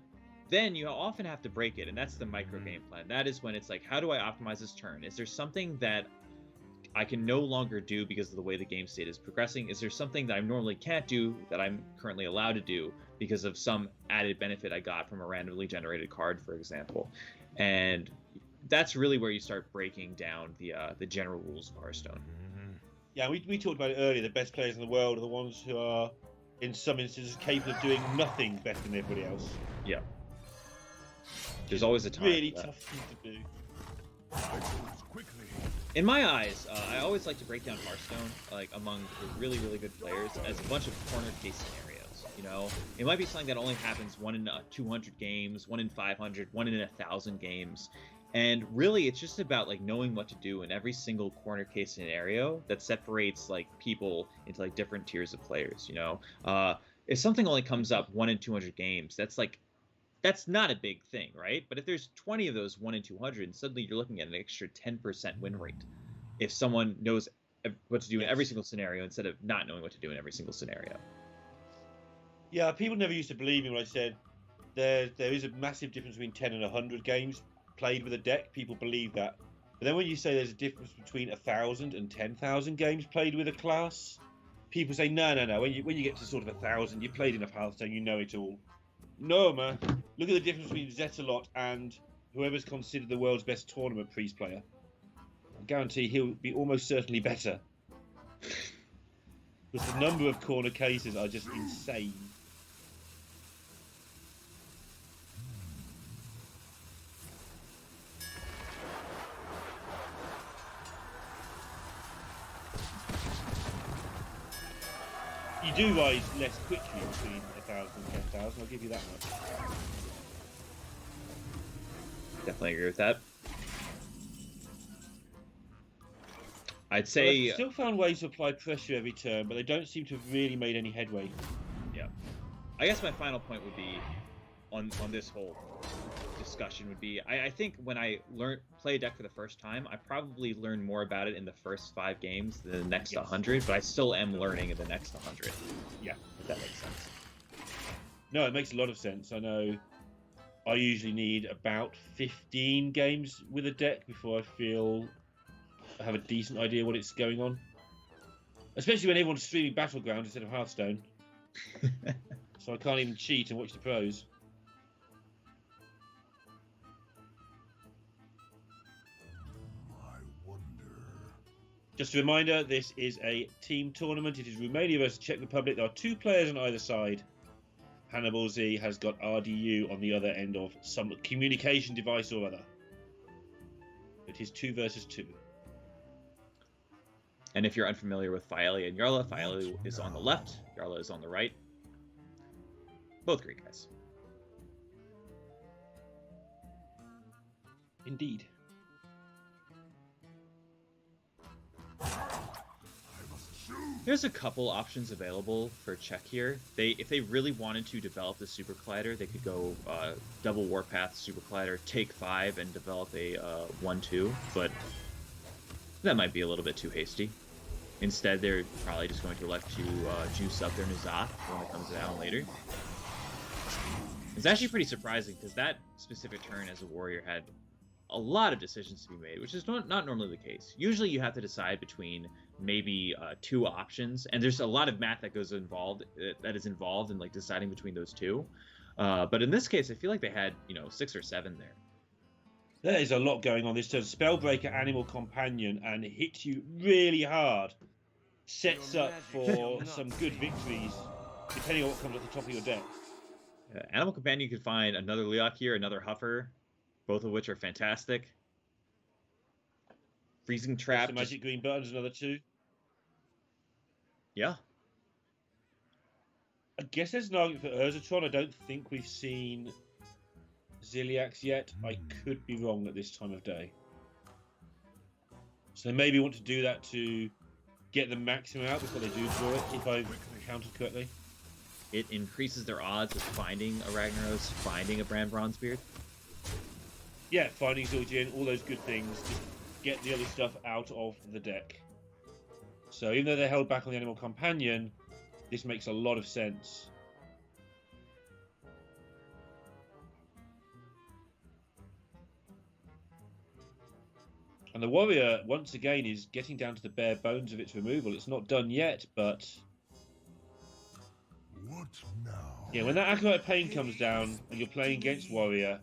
then you often have to break it, and that's the micro game plan. That is when it's like, how do I optimize this turn? Is there something that I can no longer do because of the way the game state is progressing? Is there something that I normally can't do that I'm currently allowed to do because of some added benefit I got from a randomly generated card, for example? And that's really where you start breaking down the general rules of Hearthstone. Yeah, we talked about it earlier. The best players in the world are the ones who are, in some instances, capable of doing nothing better than everybody else. Yeah. There's always a time. Really for that. tough thing to do. In my eyes, I always like to break down Hearthstone, like among the really, really good players, as a bunch of corner case scenarios. You know, it might be something that only happens 1 in 200 games, 1 in 500, 1 in 1,000 games, and really, it's just about like knowing what to do in every single corner case scenario that separates like people into like different tiers of players. You know, if something only comes up 1 in 200 games, that's not a big thing, right? But if there's 20 of those 1 in 200, suddenly you're looking at an extra 10% win rate. If someone knows what to do in every single scenario instead of not knowing what to do in every single scenario. Yeah, people never used to believe me when I said there is a massive difference between 10 and 100 games played with a deck. People believe that. But then when you say there's a difference between 1,000 and 10,000 games played with a class, people say, no. When you get to sort of 1,000, you played enough Hearthstone, you know it all. No, man. Look at the difference between Zetalot and whoever's considered the world's best tournament priest player. I guarantee he'll be almost certainly better. Because the number of corner cases are just insane. You do rise less quickly between 1,000 and 10,000, I'll give you that much. Definitely agree with that. I'd Well, say I've still found ways to apply pressure every turn, but they don't seem to have really made any headway. yeah. I guess my final point would be on this whole discussion would be I think when I play a deck for the first time, I probably learn more about it in the first 5 games than the next 100, but I still am learning in the next 100. Yeah. If that makes sense. No, it makes a lot of sense. I know I usually need about 15 games with a deck before I feel I have a decent idea what it's going on. Especially when everyone's streaming Battleground instead of Hearthstone. So I can't even cheat and watch the pros. Just a reminder, this is a team tournament. It is Romania versus Czech Republic. There are 2 players on either side. Hannibal Z has got RDU on the other end of some communication device or other. It is 2 versus 2. And if you're unfamiliar with Faeli and Yarla, Faeli is on the left, Yarla is on the right. Both great guys. Indeed. There's a couple options available for Czech here. If they really wanted to develop the Super Collider, they could go double Warpath Super Collider, take 5, and develop a 1/2, but that might be a little bit too hasty. Instead, they're probably just going to elect to juice up their N'Zoth when it comes down later. It's actually pretty surprising because that specific turn as a warrior had a lot of decisions to be made, which is not normally the case. Usually you have to decide between maybe 2 options, and there's a lot of math that is involved in like deciding between those 2. But in this case, I feel like they had 6 or 7 there. There is a lot going on this turn. Spellbreaker, Animal Companion, and it hits you really hard. Sets up for some good victories, depending on what comes at the top of your deck. Animal Companion could find another Leok here, another Huffer, both of which are fantastic. Freezing Trap. The Magic Green Buttons, another 2. Yeah. I guess there's an argument for Urzatron. I don't think we've seen Ziliax yet. I could be wrong at this time of day. So they maybe want to do that to get the maximum out before they do draw it, if I counted correctly. It increases their odds of finding a Ragnaros, finding a Brand Bronzebeard. Yeah, finding Zildjian, all those good things. Just get the other stuff out of the deck. So even though they're held back on the Animal Companion, this makes a lot of sense. And the warrior, once again, is getting down to the bare bones of its removal. It's not done yet, but... What now? Yeah, when that Acolyte Pain comes down and you're playing against warrior,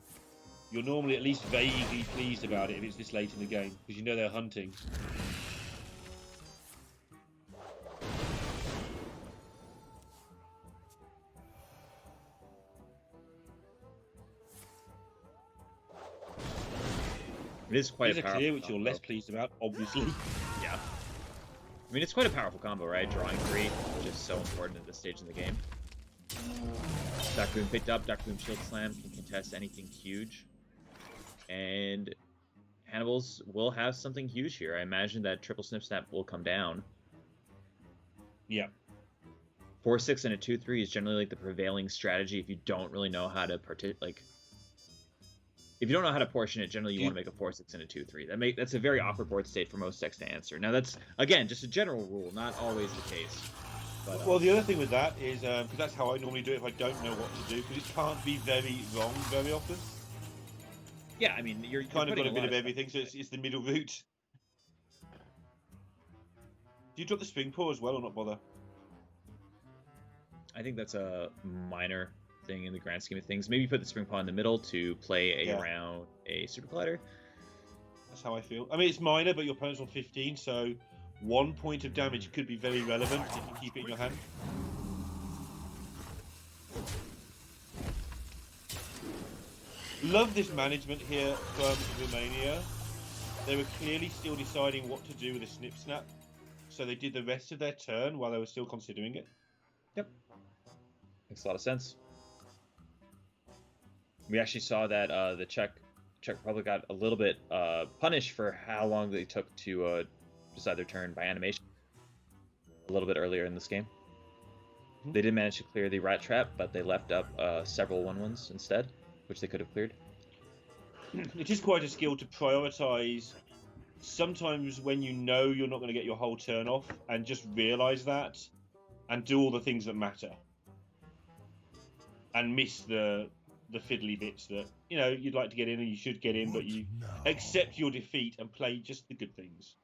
you're normally at least vaguely pleased about it if it's this late in the game, because you know they're hunting. It is quite Here's a a powerful clear, which combo. you're less pleased about, obviously. Yeah. I mean, it's quite a powerful combo, right? Drawing 3, which is so important at this stage in the game. Dr. Boom picked up. Dr. Boom Shield Slam can contest anything huge. And Hannibal's will have something huge here. I imagine that triple Snip Snap will come down. Yeah. 4-6 and a 2-3 is generally like the prevailing strategy if you don't really know how to if you don't know how to portion it, generally you want to make a 4-6 and a 2-3. That's a very awkward board state for most decks to answer. Now that's, again, just a general rule, not always the case. But, Well, the other thing with that is, because that's how I normally do it if I don't know what to do, because it can't be very wrong very often. yeah, I mean, you're Kind of got putting a bit lot of everything, so it's the middle route. Do you drop the Spring Paw as well, or not bother? I think that's a minor thing in the grand scheme of things. Maybe put the Spring Paw in the middle to play around a Super Collider. That's how I feel. I mean, it's minor, but your opponent's on 15, so 1 point of damage could be very relevant if you keep it in your hand. Love this management here from Romania. They were clearly still deciding what to do with a Snip Snap, so they did the rest of their turn while they were still considering it. Yep. Makes a lot of sense. We actually saw that the Czech Republic got a little bit punished for how long they took to decide their turn by animation a little bit earlier in this game. They did manage to clear the Rat Trap, but they left up several 1/1s instead, which they could have cleared. It is quite a skill to prioritize sometimes when you know you're not going to get your whole turn off, and just realize that and do all the things that matter and miss the fiddly bits that, you know, you'd like to get in and you should get in, but you accept your defeat and play just the good things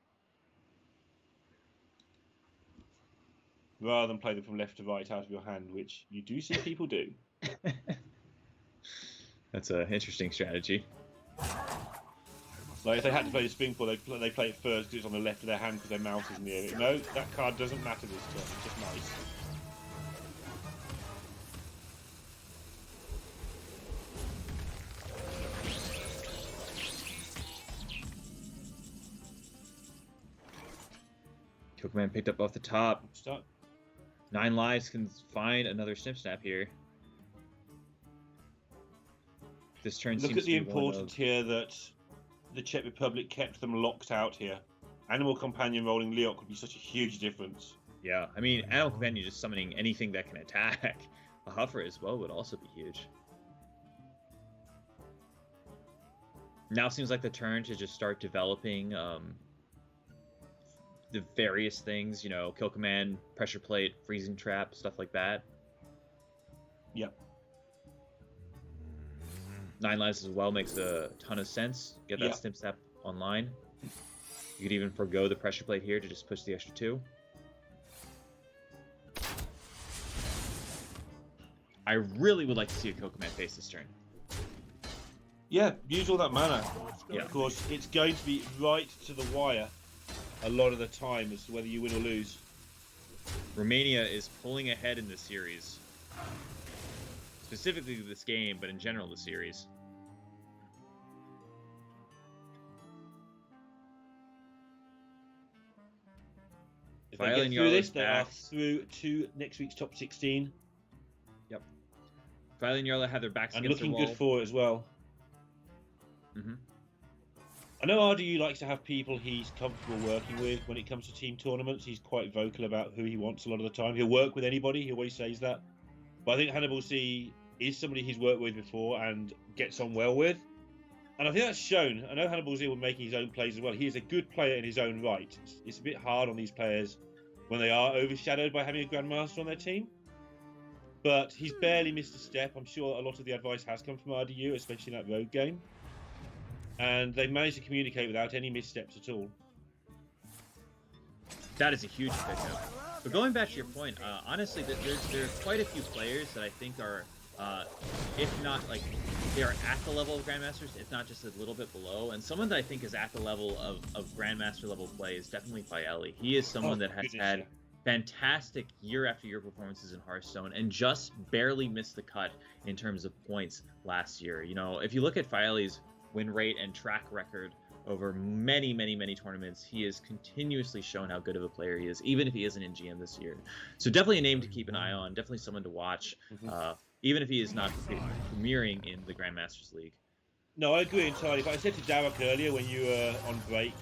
rather than play them from left to right out of your hand, which you do see people do. That's an interesting strategy. Like if they had to play the Spring Paw, they play it first because it's on the left of their hand because their mouse is near it. No, that card doesn't matter this turn. It's just nice. Cookman picked up off the top. Start. 9 lives can find another Snip Snap here. This turn Look seems at the to be one importance of... here that the Czech Republic kept them locked out here. Animal Companion rolling Leok would be such a huge difference. Yeah, I mean, Animal Companion just summoning anything that can attack. A Huffer as well would also be huge. Now seems like the turn to just start developing the various things, you know, Kill Command, Pressure Plate, Freezing Trap, stuff like that. Yep. 9 lives as well makes a ton of sense. Get that Snip Snap online. You could even forgo the Pressure Plate here to just push the extra 2. I really would like to see a Kill Command face this turn. Yeah, use all that mana. Yeah. Of course, it's going to be right to the wire a lot of the time as to whether you win or lose. Romania is pulling ahead in this series. Specifically this game, but in general the series. If they get through this, they are through to next week's top 16. Yep. Filey and Yarla have their backs And against looking the wall. good for it as well. Mm-hmm. I know RDU likes to have people he's comfortable working with when it comes to team tournaments. He's quite vocal about who he wants a lot of the time. He'll work with anybody. He always says that. But I think Hannibal C is somebody he's worked with before and gets on well with. And I think that's shown. I know Hannibal Z will making his own plays as well. He is a good player in his own right. It's a bit hard on these players when they are overshadowed by having a Grandmaster on their team. But he's barely missed a step. I'm sure a lot of the advice has come from RDU, especially in that road game. and they've managed to communicate without any missteps at all. That is a huge pickup. But going back to your point, honestly, there's quite a few players that I think are, if not like, they are at the level of Grandmasters, if not just a little bit below. And someone that I think is at the level of Grandmaster level play is definitely Faeli. He is someone that has had fantastic year after year performances in Hearthstone and just barely missed the cut in terms of points last year. You know, if you look at Faeli's win rate and track record over many, many, many tournaments, he has continuously shown how good of a player he is, even if he isn't in GM this year. So definitely a name to keep an eye on, definitely someone to watch, even if he is not premiering in the Grandmasters League. No, I agree entirely. But I said to Darek earlier when you were on break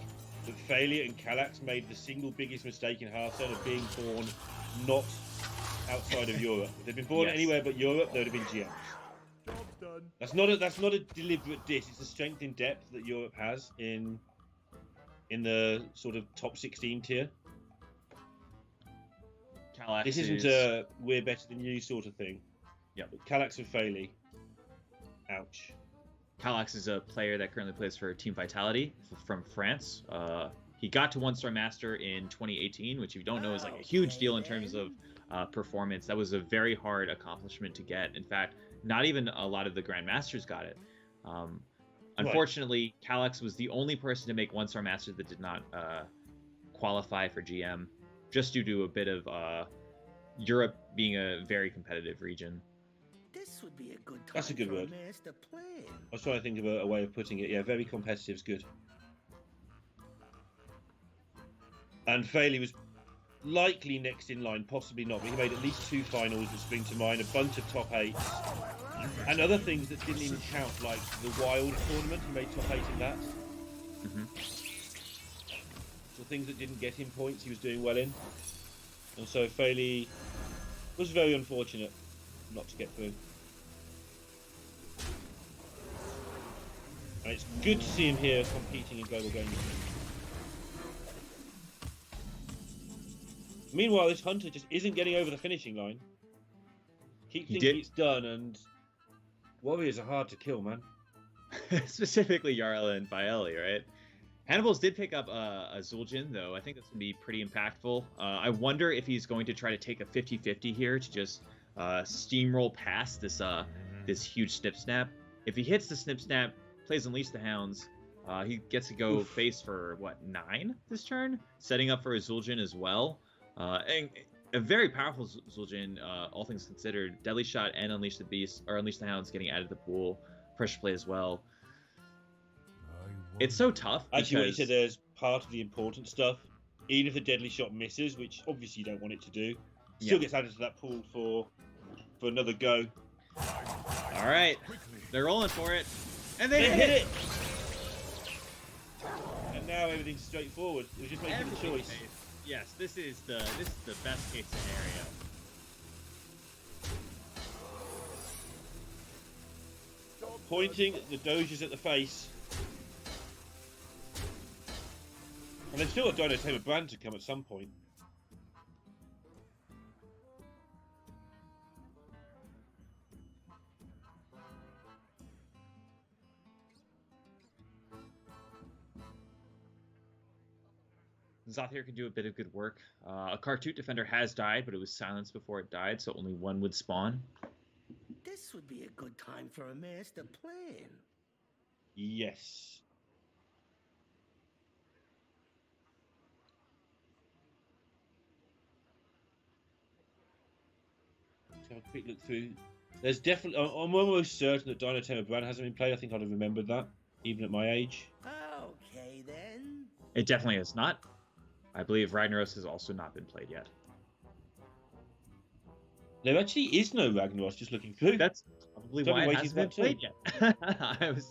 that Failure and Kallax made the single biggest mistake in Hearthstone of being born not outside of Europe. If they'd been born anywhere but Europe, they would have been GMs. Job's done. That's not a deliberate diss. It's the strength in depth that Europe has in the sort of top 16 tier. Kallax This isn't a we're better than you sort of thing. Yeah. Kallax and Failey. Ouch. Kallax is a player that currently plays for Team Vitality from France. He got to 1-star master in 2018, which if you don't know is like a huge deal in terms of performance. That was a very hard accomplishment to get. In fact, not even a lot of the Grandmasters got it. Unfortunately, Kallax was the only person to make 1-star master that did not qualify for GM, just due to a bit of Europe being a very competitive region. This would be a good time. That's a good for word. master plan. I was trying to think of a way of putting it. Yeah, very competitive is good. And Failey was likely next in line, possibly not, but he made at least 2 finals that spring to mind, a bunch of top 8s, and other things that didn't even count, like the Wild tournament, he made top 8 in that. So things that didn't get him points, he was doing well in. And so Failey was very unfortunate not to get through. And it's good to see him here competing in global gaming. Meanwhile, this Hunter just isn't getting over the finishing line. Keep thinking it's done, and warriors are hard to kill, man. Specifically Jarla and Faeli, right? Hannibal's did pick up a Zul'jin, though. I think that's going to be pretty impactful. I wonder if he's going to try to take a 50-50 here to just steamroll past this this huge Snip Snap. If he hits the Snip Snap, plays Unleash the Hounds, he gets to go face for, what, 9 this turn? Setting up for a Zul'jin as well. And a very powerful Zul'jin, all things considered. Deadly Shot and Unleash the Beast, or Unleash the Hounds getting added to the pool. Pressure play as well. It's so tough. Actually, what you said there's part of the important stuff. Even if the Deadly Shot misses, which obviously you don't want it to do, still gets added to that pool for another go. All right, they're rolling for it, and they hit it. And now everything's straightforward. It was just making the choice. Yes, this is the best case scenario. Pointing the Doges at the face. And they've still got Dino Tamer Brand to come at some point. Zoth here can do a bit of good work. A Kartut defender has died, but it was silenced before it died, so only one would spawn. This would be a good time for a master plan. Yes. Let's have a quick look through. There's definitely. I'm almost certain that Dino Tamer Brand hasn't been played. I think I'd have remembered that, even at my age. Okay, then. It definitely is not. I believe Ragnaros has also not been played yet. There actually is no Ragnaros, just looking through. That's probably Don't why be it waiting hasn't for been that played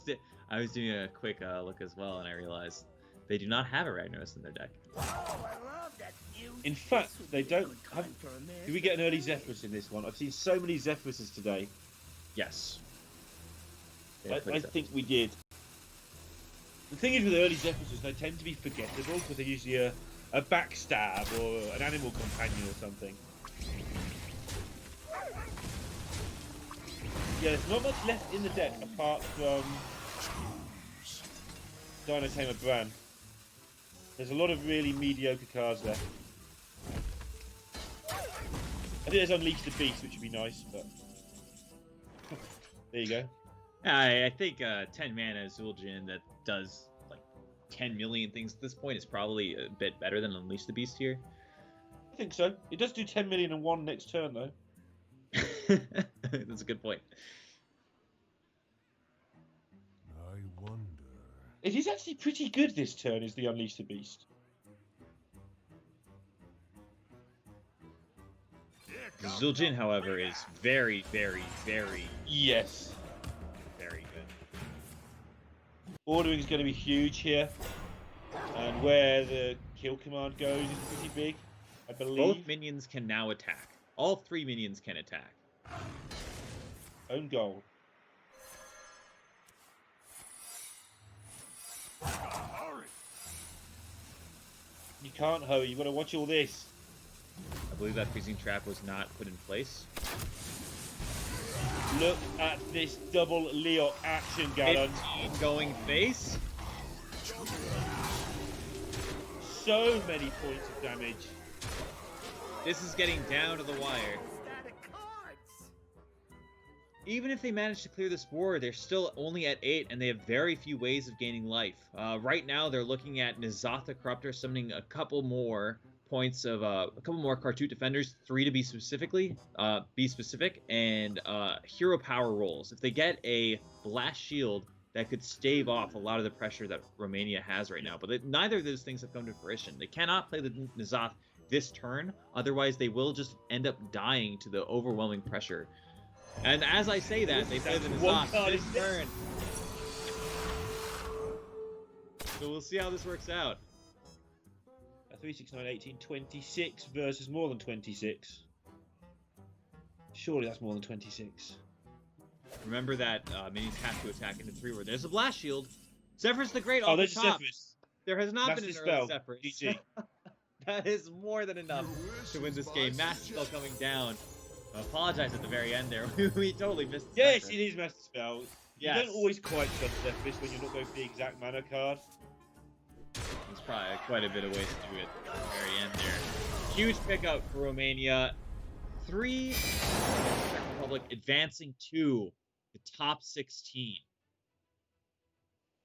yet. I was doing a quick look as well, and I realized they do not have a Ragnaros in their deck. Oh, I love that view. In fact, This would they be a don't good have. time for a master Do we get an early plan. Zephyrus in this one? I've seen so many Zephyruses today. Yes. I think we did. The thing is with early Zephyruses, they tend to be forgettable because they're usually a backstab or an animal companion or something. Yeah, there's not much left in the deck apart from Dinotamer Bran. There's a lot of really mediocre cards there. I think there's Unleash the Beast, which would be nice, but there you go. I think 10 mana Zul'jin that does like 10 million things at this point is probably a bit better than Unleash the Beast here. I think so. It does do 10 million and one next turn, though. That's a good point. I wonder. It is actually pretty good this turn, is the Unleash the Beast. Zul'jin, however, is very, very, very, Yes. very good. Ordering is going to be huge here. And where the kill command goes is pretty big, I believe. Both minions can now attack. All 3 minions can attack. Own goal. You can't hurry, you've got to watch all this. I believe that freezing trap was not put in place. Look at this double Leok action, Gallon. 15 going face. So many points of damage. This is getting down to the wire. Static cards. Even if they manage to clear this board, they're still only at 8, and they have very few ways of gaining life. Right now, they're looking at N'Zoth the Corruptor summoning a couple more points of a couple more Kartut defenders, 3 to be specific, and hero power rolls. If they get a blast shield, that could stave off a lot of the pressure that Romania has right now. But neither of those things have come to fruition. They cannot play the N'Zoth this turn, otherwise they will just end up dying to the overwhelming pressure. And as I say that, they play the N'Zoth this turn. So we'll see how this works out. 3, 6, 9, 18, 26 versus more than 26. Surely that's more than 26. Remember that minions have to attack into 3 where there's a blast shield. Zephyrus the Great Oh, on the there's top. Zephyrus. There has not been Master an early spell. Zephyrus. GG. That is more than enough to win this game. Master spell coming down. I apologize at the very end there. We totally missed the Yes, Zephyrus. it is Master Spell. Yes. You don't always quite trust Zephyrus when you're not going for the exact mana card. There's probably quite a bit of ways to do it at the very end there. Huge pickup for Romania. 3 Czech Republic advancing to the top 16.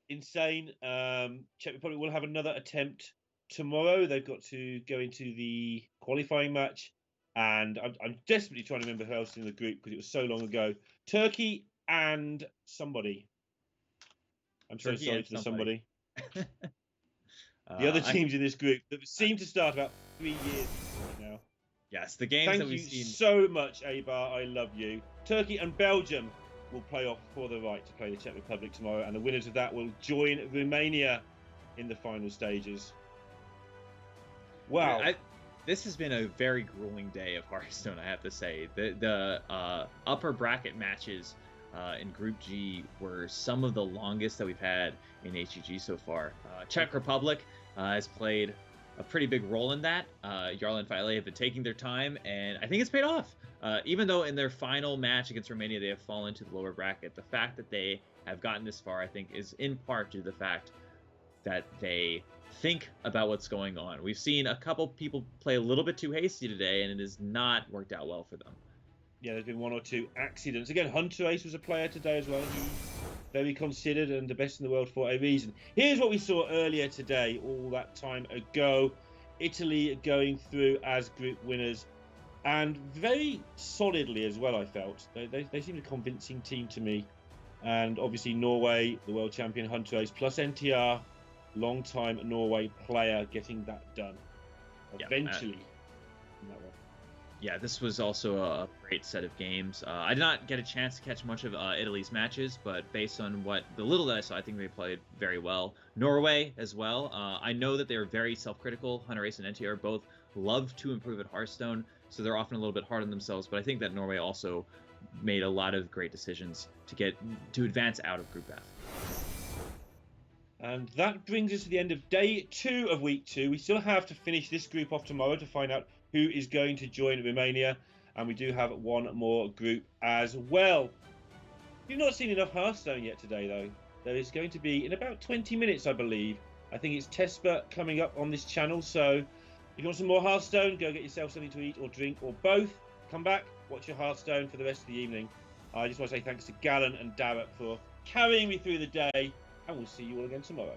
Insane. Czech Republic will have another attempt tomorrow. They've got to go into the qualifying match. And I'm desperately trying to remember who else is in the group because it was so long ago. Turkey and somebody. I'm so Turkey sorry and for the somebody. somebody. The other teams in this group that seem to start about 3 years now. Yes, the games Thank that you we've seen. so much, Abar. I love you. Turkey and Belgium will play off for the right to play the Czech Republic tomorrow, and the winners of that will join Romania in the final stages. Wow. This has been a very grueling day of Hearthstone, I have to say. The upper bracket matches in Group G were some of the longest that we've had in HEG so far. Czech Republic has played a pretty big role in that. Jarl and File have been taking their time, and I think it's paid off. Even though in their final match against Romania they have fallen to the lower bracket, the fact that they have gotten this far, I think, is in part due to the fact that they think about what's going on. We've seen a couple people play a little bit too hasty today, and it has not worked out well for them. Yeah, there's been 1 or 2 accidents. Again, Hunter Ace was a player today as well. He's very considered and the best in the world for a reason. Here's what we saw earlier today, all that time ago. Italy going through as group winners, and very solidly as well, I felt. They seemed a convincing team to me. And obviously Norway, the world champion Hunter Ace, plus NTR, long-time Norway player, getting that done. Eventually. in that way. Yeah, this was also a great set of games. I did not get a chance to catch much of Italy's matches, but based on what the little that I saw, I think they played very well. Norway as well. I know that they're very self-critical. Hunter Ace and NTR both love to improve at Hearthstone, so they're often a little bit hard on themselves. But I think that Norway also made a lot of great decisions to advance out of Group F. And that brings us to the end of day 2 of week 2. We still have to finish this group off tomorrow to find out who is going to join Romania. And we do have one more group as well. You've not seen enough Hearthstone yet today, though. there is going to be, in about 20 minutes, I believe, I think it's Tespa coming up on this channel. So if you want some more Hearthstone, go get yourself something to eat or drink or both. Come back, watch your Hearthstone for the rest of the evening. I just want to say thanks to Galen and Darrett for carrying me through the day, and we'll see you all again tomorrow.